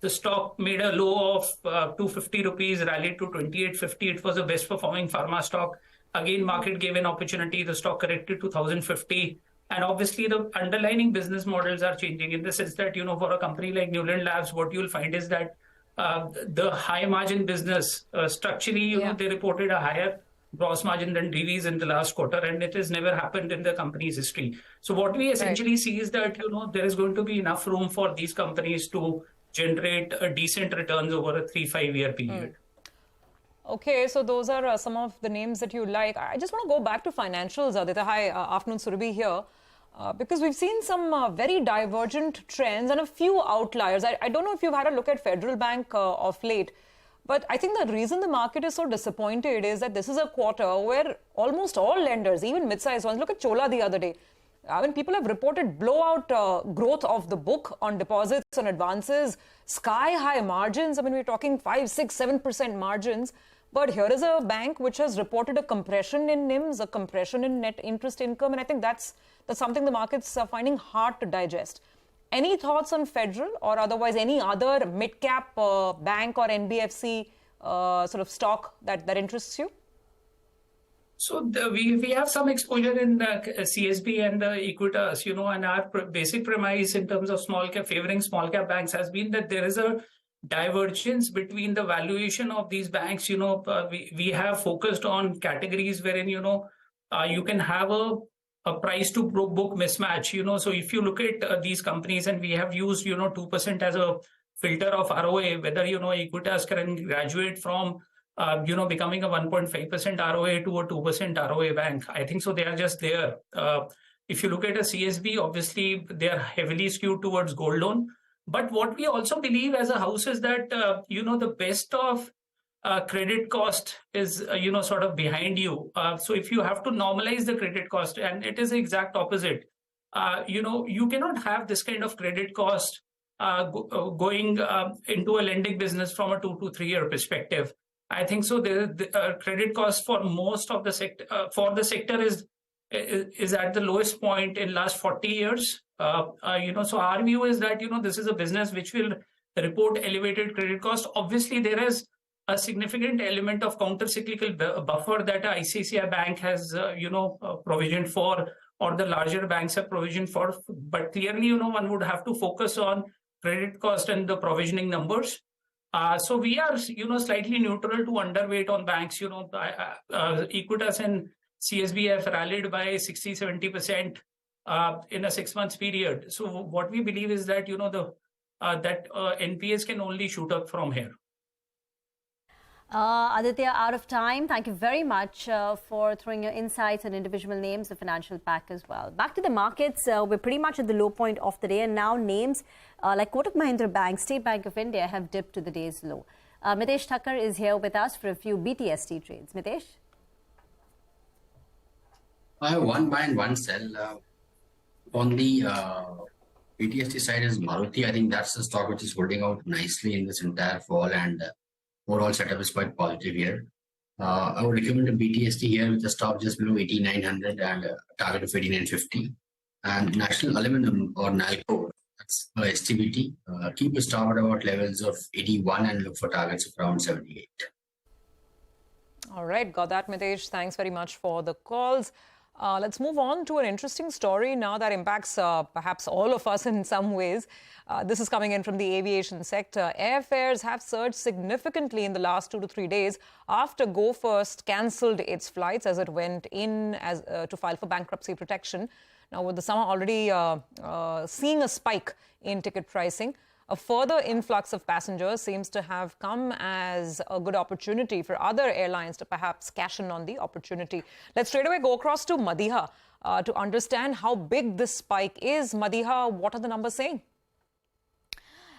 The stock made a low of 250 rupees, rallied to 2850. It was the best performing pharma stock. Again, market gave an opportunity. The stock corrected to 1050. And obviously, the underlying business models are changing in the sense that, for a company like Newland Labs, what you'll find is that the high margin business, structurally, they reported a higher gross margin than DVs in the last quarter, and it has never happened in the company's history. So what we essentially see is that, there is going to be enough room for these companies to generate decent returns over a 3-5 year period. Okay, so those are some of the names that you like. I just want to go back to financials, Aditya. Hi, afternoon, Surabhi here. Because we've seen some very divergent trends and a few outliers. I don't know if you've had a look at Federal Bank of late, but I think the reason the market is so disappointed is that this is a quarter where almost all lenders, even mid-sized ones, look at Chola the other day. I mean, people have reported blowout growth of the book on deposits, on advances, sky-high margins. I mean, we're talking 5, 6, 7% margins. But here is a bank which has reported a compression in NIMs, a compression in net interest income. And I think that's something the markets are finding hard to digest. Any thoughts on Federal or otherwise any other mid-cap bank or NBFC sort of stock that interests you? So we have some exposure in the CSB and the Equitas, and our basic premise in terms of favoring small cap banks has been that there is a divergence between the valuation of these banks. We have focused on categories wherein, you can have a price to book mismatch, so if you look at these companies, and we have used, 2% as a filter of ROA, whether, Equitas can graduate from becoming a 1.5% ROA to a 2% ROA bank. I think so they are just there. If you look at a CSB, obviously they are heavily skewed towards gold loan. But what we also believe as a house is that, the best of credit cost is, sort of behind you. So if you have to normalize the credit cost, and it is the exact opposite, you cannot have this kind of credit cost going into a lending business from a 2 to 3 year perspective. I think so. The credit cost for most of the sector is at the lowest point in last 40 years. So our view is that this is a business which will report elevated credit cost. Obviously, there is a significant element of counter-cyclical buffer that ICICI Bank has provisioned for, or the larger banks have provisioned for. But clearly, one would have to focus on credit cost and the provisioning numbers. So we are, slightly neutral to underweight on banks. Equitas and CSB have rallied by 60-70% in a 6 months period. So what we believe is that, NPAs can only shoot up from here. Aditya, out of time. Thank you very much for throwing your insights on individual names, the financial pack as well. Back to the markets, we're pretty much at the low point of the day, and now names like Kotak Mahindra Bank, State Bank of India have dipped to the day's low. Mitesh Thakkar is here with us for a few BTST trades. Mitesh? I have one buy and one sell. On the BTST side is Maruti. I think that's the stock which is holding out nicely in this entire fall, and overall setup is quite positive here. I would recommend a BTST here with a stop just below 8,900 and a target of 8,950. And National Aluminum or NALCO, that's STBT. Keep a stop at about levels of 81 and look for targets of around 78. All right, got that, Mitesh. Thanks very much for the calls. Let's move on to an interesting story now that impacts perhaps all of us in some ways. This is coming in from the aviation sector. Airfares have surged significantly in the last 2 to 3 days after Go First cancelled its flights as it went in to file for bankruptcy protection. Now, with the summer already seeing a spike in ticket pricing, a further influx of passengers seems to have come as a good opportunity for other airlines to perhaps cash in on the opportunity. Let's straight away go across to Madiha to understand how big this spike is. Madiha, what are the numbers saying?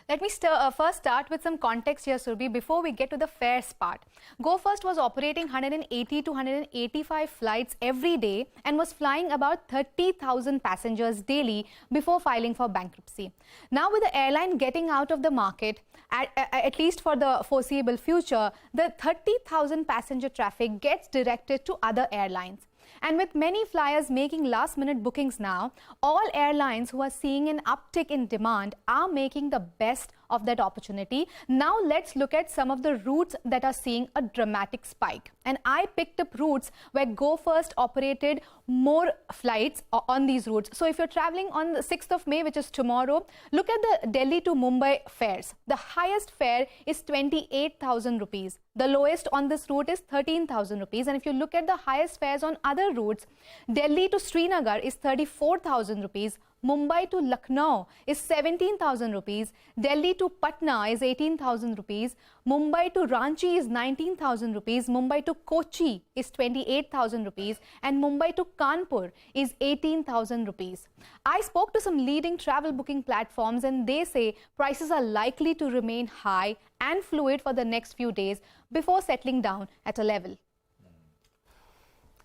Let me first start with some context here, Surbi, before we get to the fares part. Go First was operating 180 to 185 flights every day and was flying about 30,000 passengers daily before filing for bankruptcy. Now, with the airline getting out of the market, at least for the foreseeable future, the 30,000 passenger traffic gets directed to other airlines. And with many flyers making last-minute bookings now, all airlines who are seeing an uptick in demand are making the best of that opportunity. Now let's look at some of the routes that are seeing a dramatic spike. And I picked up routes where Go First operated more flights on these routes. So if you're traveling on the 6th of May, which is tomorrow, look at the Delhi to Mumbai fares. The highest fare is 28,000 rupees. The lowest on this route is 13,000 rupees. And if you look at the highest fares on other routes, Delhi to Srinagar is 34,000 rupees. Mumbai to Lucknow is 17,000 rupees. Delhi to Patna is 18,000 rupees. Mumbai to Ranchi is 19,000 rupees. Mumbai to Kochi is 28,000 rupees. And Mumbai to Kanpur is 18,000 rupees. I spoke to some leading travel booking platforms and they say prices are likely to remain high and fluid for the next few days before settling down at a level.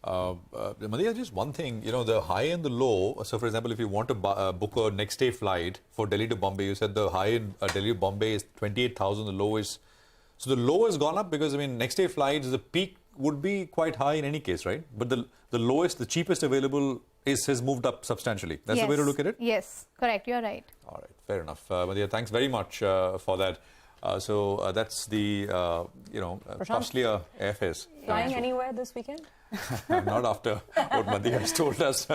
Madhya, just one thing, the high and the low. So, for example, if you want to book a next day flight for Delhi to Bombay, you said the high in Delhi to Bombay is 28,000, the low is... So, the low has gone up because, next day flights, the peak would be quite high in any case, right? But the lowest, the cheapest available has moved up substantially. That's the way to look at it? Yes, correct. You're right. All right, fair enough. Madhya, thanks very much for that. So, that's the, costlier airfares. Flying anywhere this weekend? Not after what Madhya has told us.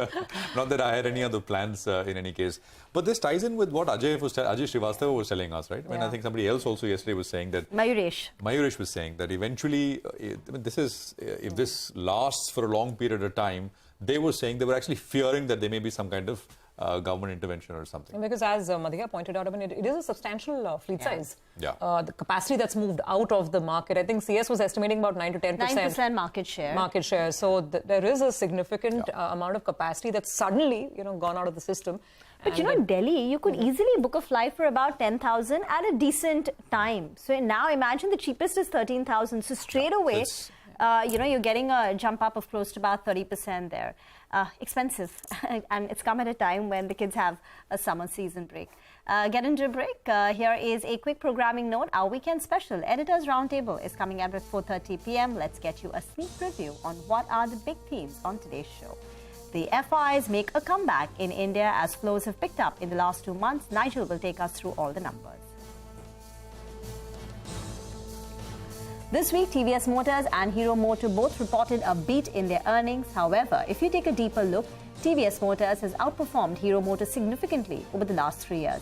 Not that I had any other plans in any case. But this ties in with what Ajay Srivastava was telling us, right? I think somebody else also yesterday was saying that... Mayuresh was saying that eventually, if this lasts for a long period of time, they were saying they were actually fearing that there may be some kind of government intervention or something. Because as Madhya pointed out, it is a substantial fleet size. Yeah. The capacity that's moved out of the market, I think CS was estimating about 9 to 10%. 9% market share. Market share. So there is a significant amount of capacity that's suddenly, gone out of the system. But Delhi, you could easily book a flight for about 10,000 at a decent time. So now imagine the cheapest is 13,000. So straight away, you're getting a jump up of close to about 30% there. Expensive. And it's come at a time when the kids have a summer season break. Get into a break. Here is a quick programming note. Our weekend special, Editors Roundtable, is coming up at 4:30 p.m. Let's get you a sneak preview on what are the big themes on today's show. The FIs make a comeback in India as flows have picked up in the last 2 months. Nigel will take us through all the numbers. This week, TVS Motors and Hero Motor both reported a beat in their earnings. However, if you take a deeper look, TVS Motors has outperformed Hero Motor significantly over the last 3 years.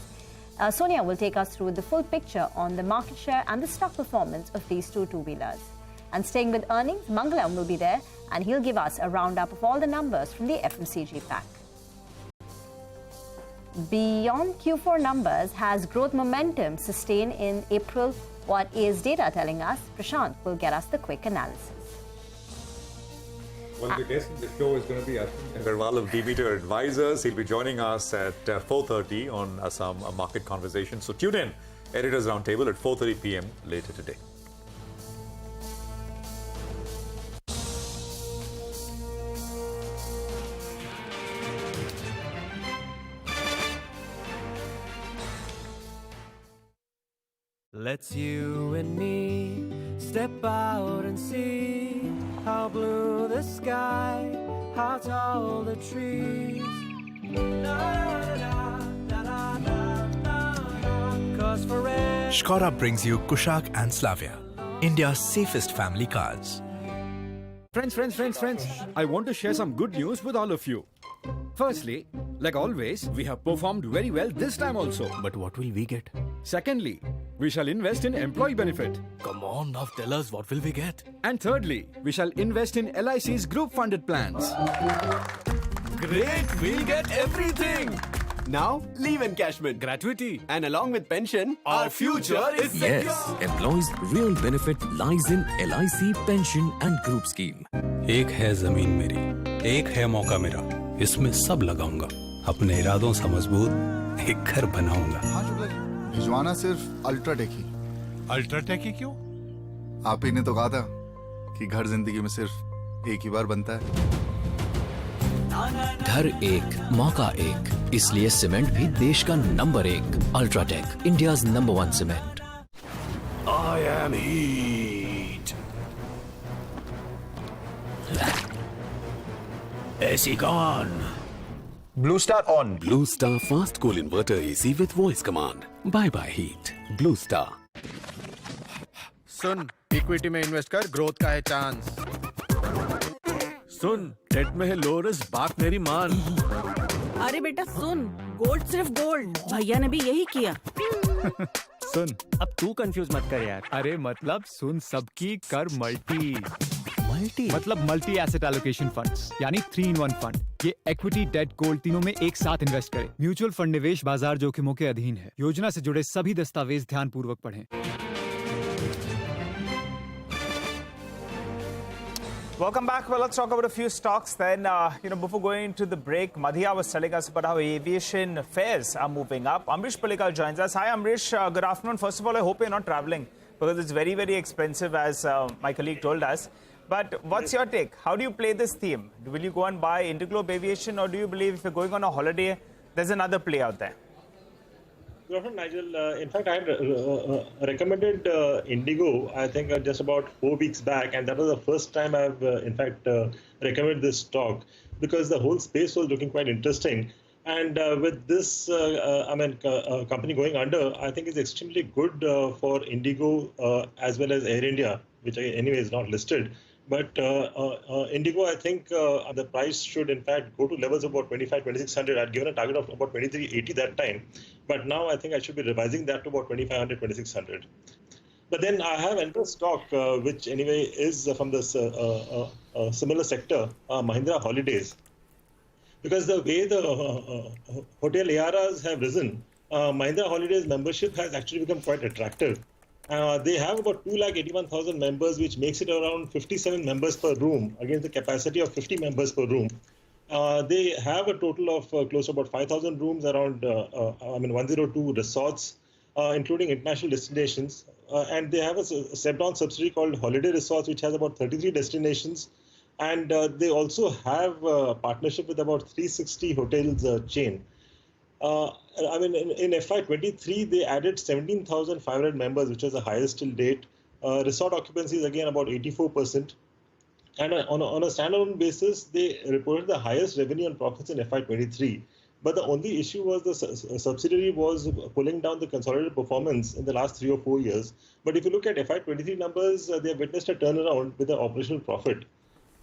Sonia will take us through the full picture on the market share and the stock performance of these two-wheelers. And staying with earnings, Mangalam will be there and he'll give us a roundup of all the numbers from the FMCG pack. Beyond Q4 numbers, has growth momentum sustained in April? What is data telling us? Prashant will get us the quick analysis. Well, the guest in the show is going to be Ashwin Agarwal of Demeter Advisors. He'll be joining us at 4:30 on some market conversation. So tune in, Editors Roundtable at 4:30 p.m. later today. Let's you and me step out and see how blue the sky, how tall the trees. Cause forever. Skoda brings you Kushaq and Slavia, India's safest family cars. Friends, I want to share some good news with all of you. Firstly, like always, we have performed very well this time also. But what will we get? Secondly, we shall invest in employee benefit. Come on, now tell us what will we get? And thirdly, we shall invest in LIC's group funded plans. Great, we'll get everything. Now, leave encashment, gratuity, and along with pension, our future is secure. Yes, employees' real benefit lies in LIC pension and group scheme. एक है जमीन मेरी, एक है मौका मेरा, इसमें सब लगाऊंगा, अपने इरादों से मजबूत एक घर बनाऊंगा। हाँ शुक्ला जी, भिजवाना सिर्फ अल्ट्राटेक ही। अल्ट्राटेक ही क्यों? आप ही ने तो कहा था कि घर जिंदगी में सिर्फ एक ही बार बनता है। घर एक, मौका एक, इसलिए सीमेंट भी देश का number 1, UltraTech, India's number 1 cement. I am heat. AC gone. Blue Star on. Blue Star Fast Cool Inverter AC with voice command. Bye heat. Blue Star. Soon, equity में इन्वेस्ट कर, ग्रोथ का है chance. सुन, date में है low risk, बात मेरी मान। अरे बेटा सुन, गोल्ड सिर्फ गोल्ड, भैया ने भी यही किया। सुन, अब तू कंफ्यूज मत कर यार। अरे मतलब सुन, सबकी कर मल्टी मतलब मल्टी एसेट एलोकेशन फंड्स, यानी 3-in-1 फंड। ये इक्विटी, डेट, गोल्ड तीनों में एक साथ इन्वेस्ट करें। म्यूचुअल फंड निवेश बाजार जोखिमों के अधीन है। योजना से जुड़े सभी दस्तावेज ध्यान पूर्वक पढ़ें। Welcome back. Well, let's talk about a few stocks then. Before going into the break, Madhya was telling us about how aviation fares are moving up. Amrish Palikal joins us. Hi, Amrish. Good afternoon. First of all, I hope you're not traveling because it's very, very expensive, as my colleague told us. But what's your take? How do you play this theme? Will you go and buy Interglobe Aviation, or do you believe if you're going on a holiday, there's another play out there? Good afternoon, Nigel. In fact, I had recommended Indigo, I think, just about 4 weeks back, and that was the first time I've, in fact, recommended this stock because the whole space was looking quite interesting. And with this, company going under, I think it's extremely good for Indigo as well as Air India, which anyway is not listed. But Indigo, I think the price should in fact go to levels of about 25,600. I'd given a target of about 2380 that time. But now I think I should be revising that to about 2500, 2600. But then I have another stock, which anyway is from this similar sector, Mahindra Holidays. Because the way the hotel ARRs have risen, Mahindra Holidays membership has actually become quite attractive. They have about 281,000 members, which makes it around 57 members per room against the capacity of 50 members per room. They have a total of close to about 5,000 rooms around 102 resorts, including international destinations. And they have a step-down subsidiary called Holiday Resorts, which has about 33 destinations. And they also have a partnership with about 360 hotels chain. In FY23, they added 17,500 members, which was the highest till date. Resort occupancy is again about 84%. And on a standalone basis, they reported the highest revenue and profits in FY23. But the only issue was the subsidiary was pulling down the consolidated performance in the last 3 or 4 years. But if you look at FY23 numbers, they have witnessed a turnaround with the operational profit.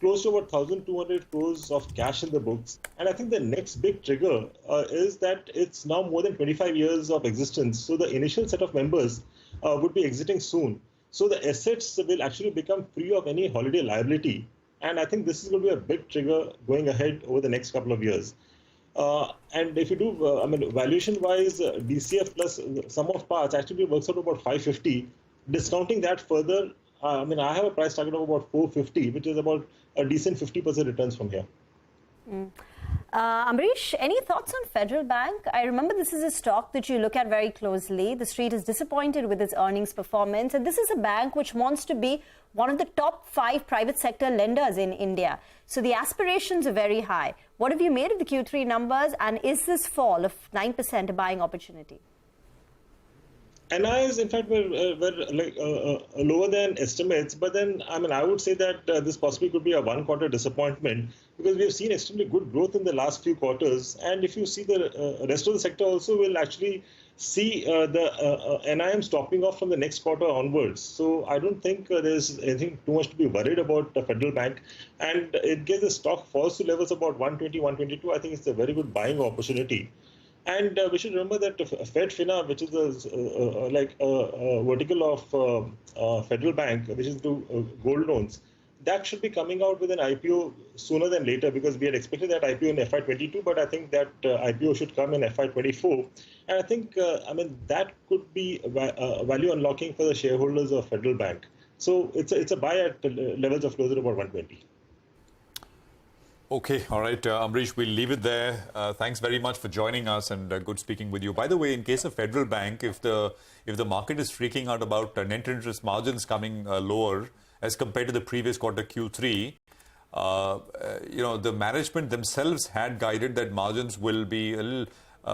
Close to about 1,200 crores of cash in the books. And I think the next big trigger is that it's now more than 25 years of existence. So the initial set of members would be exiting soon. So the assets will actually become free of any holiday liability. And I think this is going to be a big trigger going ahead over the next couple of years. And if you do, valuation-wise, DCF plus sum of parts actually works out about 550. Discounting that further, I have a price target of about 450, which is about a decent 50% returns from here. Amrish, any thoughts on Federal Bank? I remember this is a stock that you look at very closely. The street is disappointed with its earnings performance. And this is a bank which wants to be one of the top 5 private sector lenders in India. So the aspirations are very high. What have you made of the Q3 numbers? And is this fall of 9% a buying opportunity? NIs, in fact, were lower than estimates. But then, I would say that this possibly could be a one-quarter disappointment because we have seen extremely good growth in the last few quarters. And if you see the rest of the sector also will actually see the NIM stopping off from the next quarter onwards. So I don't think there's anything too much to be worried about the Federal Bank. And in case the stock falls to levels about 120, 122, I think it's a very good buying opportunity. And we should remember that Fed Fina, which is a vertical of Federal Bank, which is to gold loans, that should be coming out with an IPO sooner than later because we had expected that IPO in FY22, but I think that IPO should come in FY24. And I think, that could be value unlocking for the shareholders of Federal Bank. So it's a buy at levels of closer to about 120. Okay, all right, Amrish, we'll leave it there. Thanks very much for joining us and good speaking with you. By the way, in case of Federal Bank, if the market is freaking out about net interest margins coming lower as compared to the previous quarter Q3, the management themselves had guided that margins will be a little,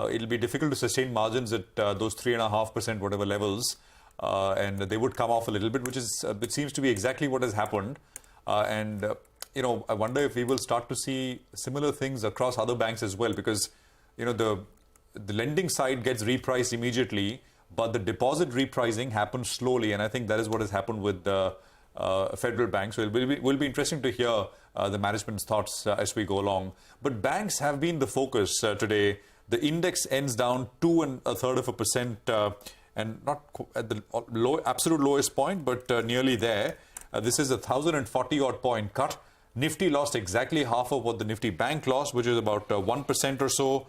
it'll be difficult to sustain margins at those 3.5% whatever levels, and they would come off a little bit, which seems to be exactly what has happened. I wonder if we will start to see similar things across other banks as well, because, the lending side gets repriced immediately, but the deposit repricing happens slowly, and I think that is what has happened with the Federal Bank. So it will be interesting to hear the management's thoughts as we go along. But banks have been the focus today. The index ends down 2 1/3%, and not at the absolute lowest point, but nearly there. This is a 1,040-odd point cut. Nifty lost exactly half of what the Nifty Bank lost, which is about 1% or so.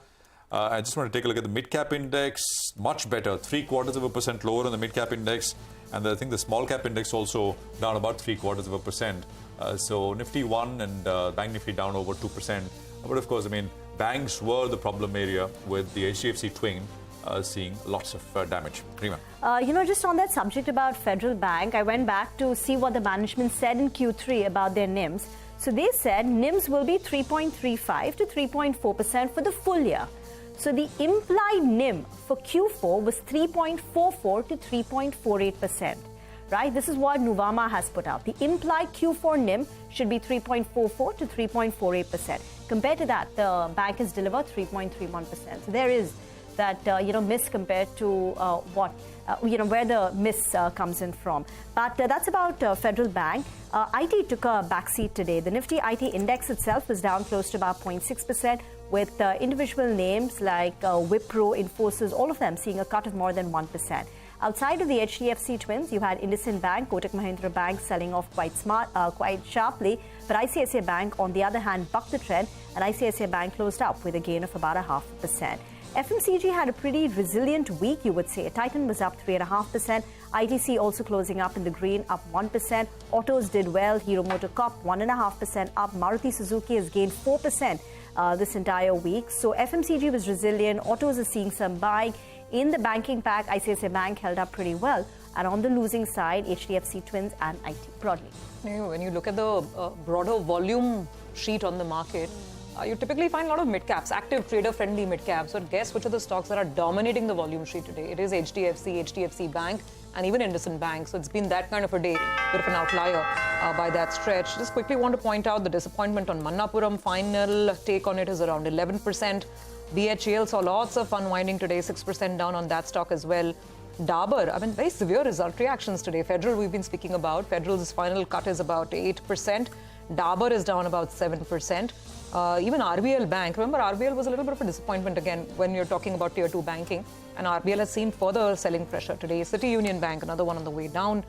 I just want to take a look at the mid-cap index. Much better, 0.75% lower on the mid-cap index. And I think the small-cap index also down about 0.75%. So Nifty 1 and Bank Nifty down over 2%. But of course, banks were the problem area, with the HDFC twin seeing lots of damage. Rima. Just on that subject about Federal Bank, I went back to see what the management said in Q3 about their NIMs. So they said NIMs will be 3.35 to 3.4% for the full year. So the implied NIM for Q4 was 3.44 to 3.48%. Right? This is what Nuvama has put out. The implied Q4 NIM should be 3.44 to 3.48%. Compared to that, the bank has delivered 3.31%. So there is that miss compared to where the miss comes in from. But that's about Federal Bank. IT took a backseat today. The Nifty IT index itself was down close to about 0.6%, with individual names like Wipro, Infosys, all of them seeing a cut of more than 1%. Outside of the HDFC twins, you had IndusInd Bank, Kotak Mahindra Bank selling off quite sharply. But ICICI Bank, on the other hand, bucked the trend, and ICICI Bank closed up with a gain of about 0.5%. FMCG had a pretty resilient week, you would say. Titan was up 3.5%. ITC also closing up in the green, up 1%. Autos did well. Hero MotoCorp 1.5% up. Maruti Suzuki has gained 4% this entire week. So FMCG was resilient. Autos are seeing some buying. In the banking pack, ICICI Bank held up pretty well. And on the losing side, HDFC twins and IT broadly. When you look at the broader volume sheet on the market, you typically find a lot of mid-caps, active trader-friendly mid-caps. So guess which of the stocks that are dominating the volume sheet today? It is HDFC, HDFC Bank, and even IndusInd Bank. So it's been that kind of a day, bit of an outlier by that stretch. Just quickly want to point out the disappointment on Manappuram. Final take on it is around 11%. BHEL saw lots of unwinding today, 6% down on that stock as well. Dabur, very severe result reactions today. Federal, we've been speaking about. Federal's final cut is about 8%. Dabur is down about 7%. Even RBL Bank, remember RBL was a little bit of a disappointment again when you're talking about tier 2 banking, and RBL has seen further selling pressure today. City Union Bank, another one on the way down.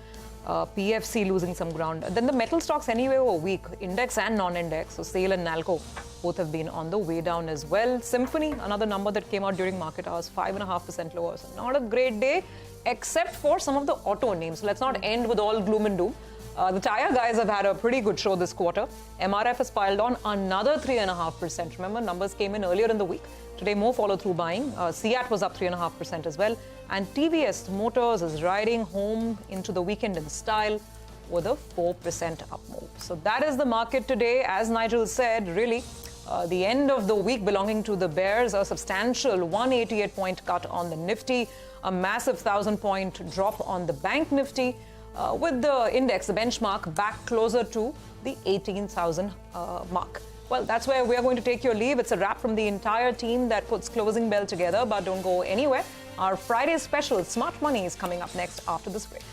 PFC losing some ground. Then the metal stocks anyway were weak, index and non-index. So SAIL and NALCO both have been on the way down as well. Symphony, another number that came out during market hours, 5.5% lower. So not a great day, except for some of the auto names. So let's not end with all gloom and doom. The tire guys have had a pretty good show this quarter. MRF has piled on another 3.5%. Remember, numbers came in earlier in the week. Today, more follow-through buying. SEAT was up 3.5% as well. And TVS Motors is riding home into the weekend in style with a 4% up move. So that is the market today. As Nigel said, really, the end of the week belonging to the Bears, a substantial 188-point cut on the Nifty, a massive 1,000-point drop on the Bank Nifty, with the index, the benchmark, back closer to the 18,000 mark. Well, that's where we are going to take your leave. It's a wrap from the entire team that puts Closing Bell together, but don't go anywhere. Our Friday special, Smart Money, is coming up next after this break.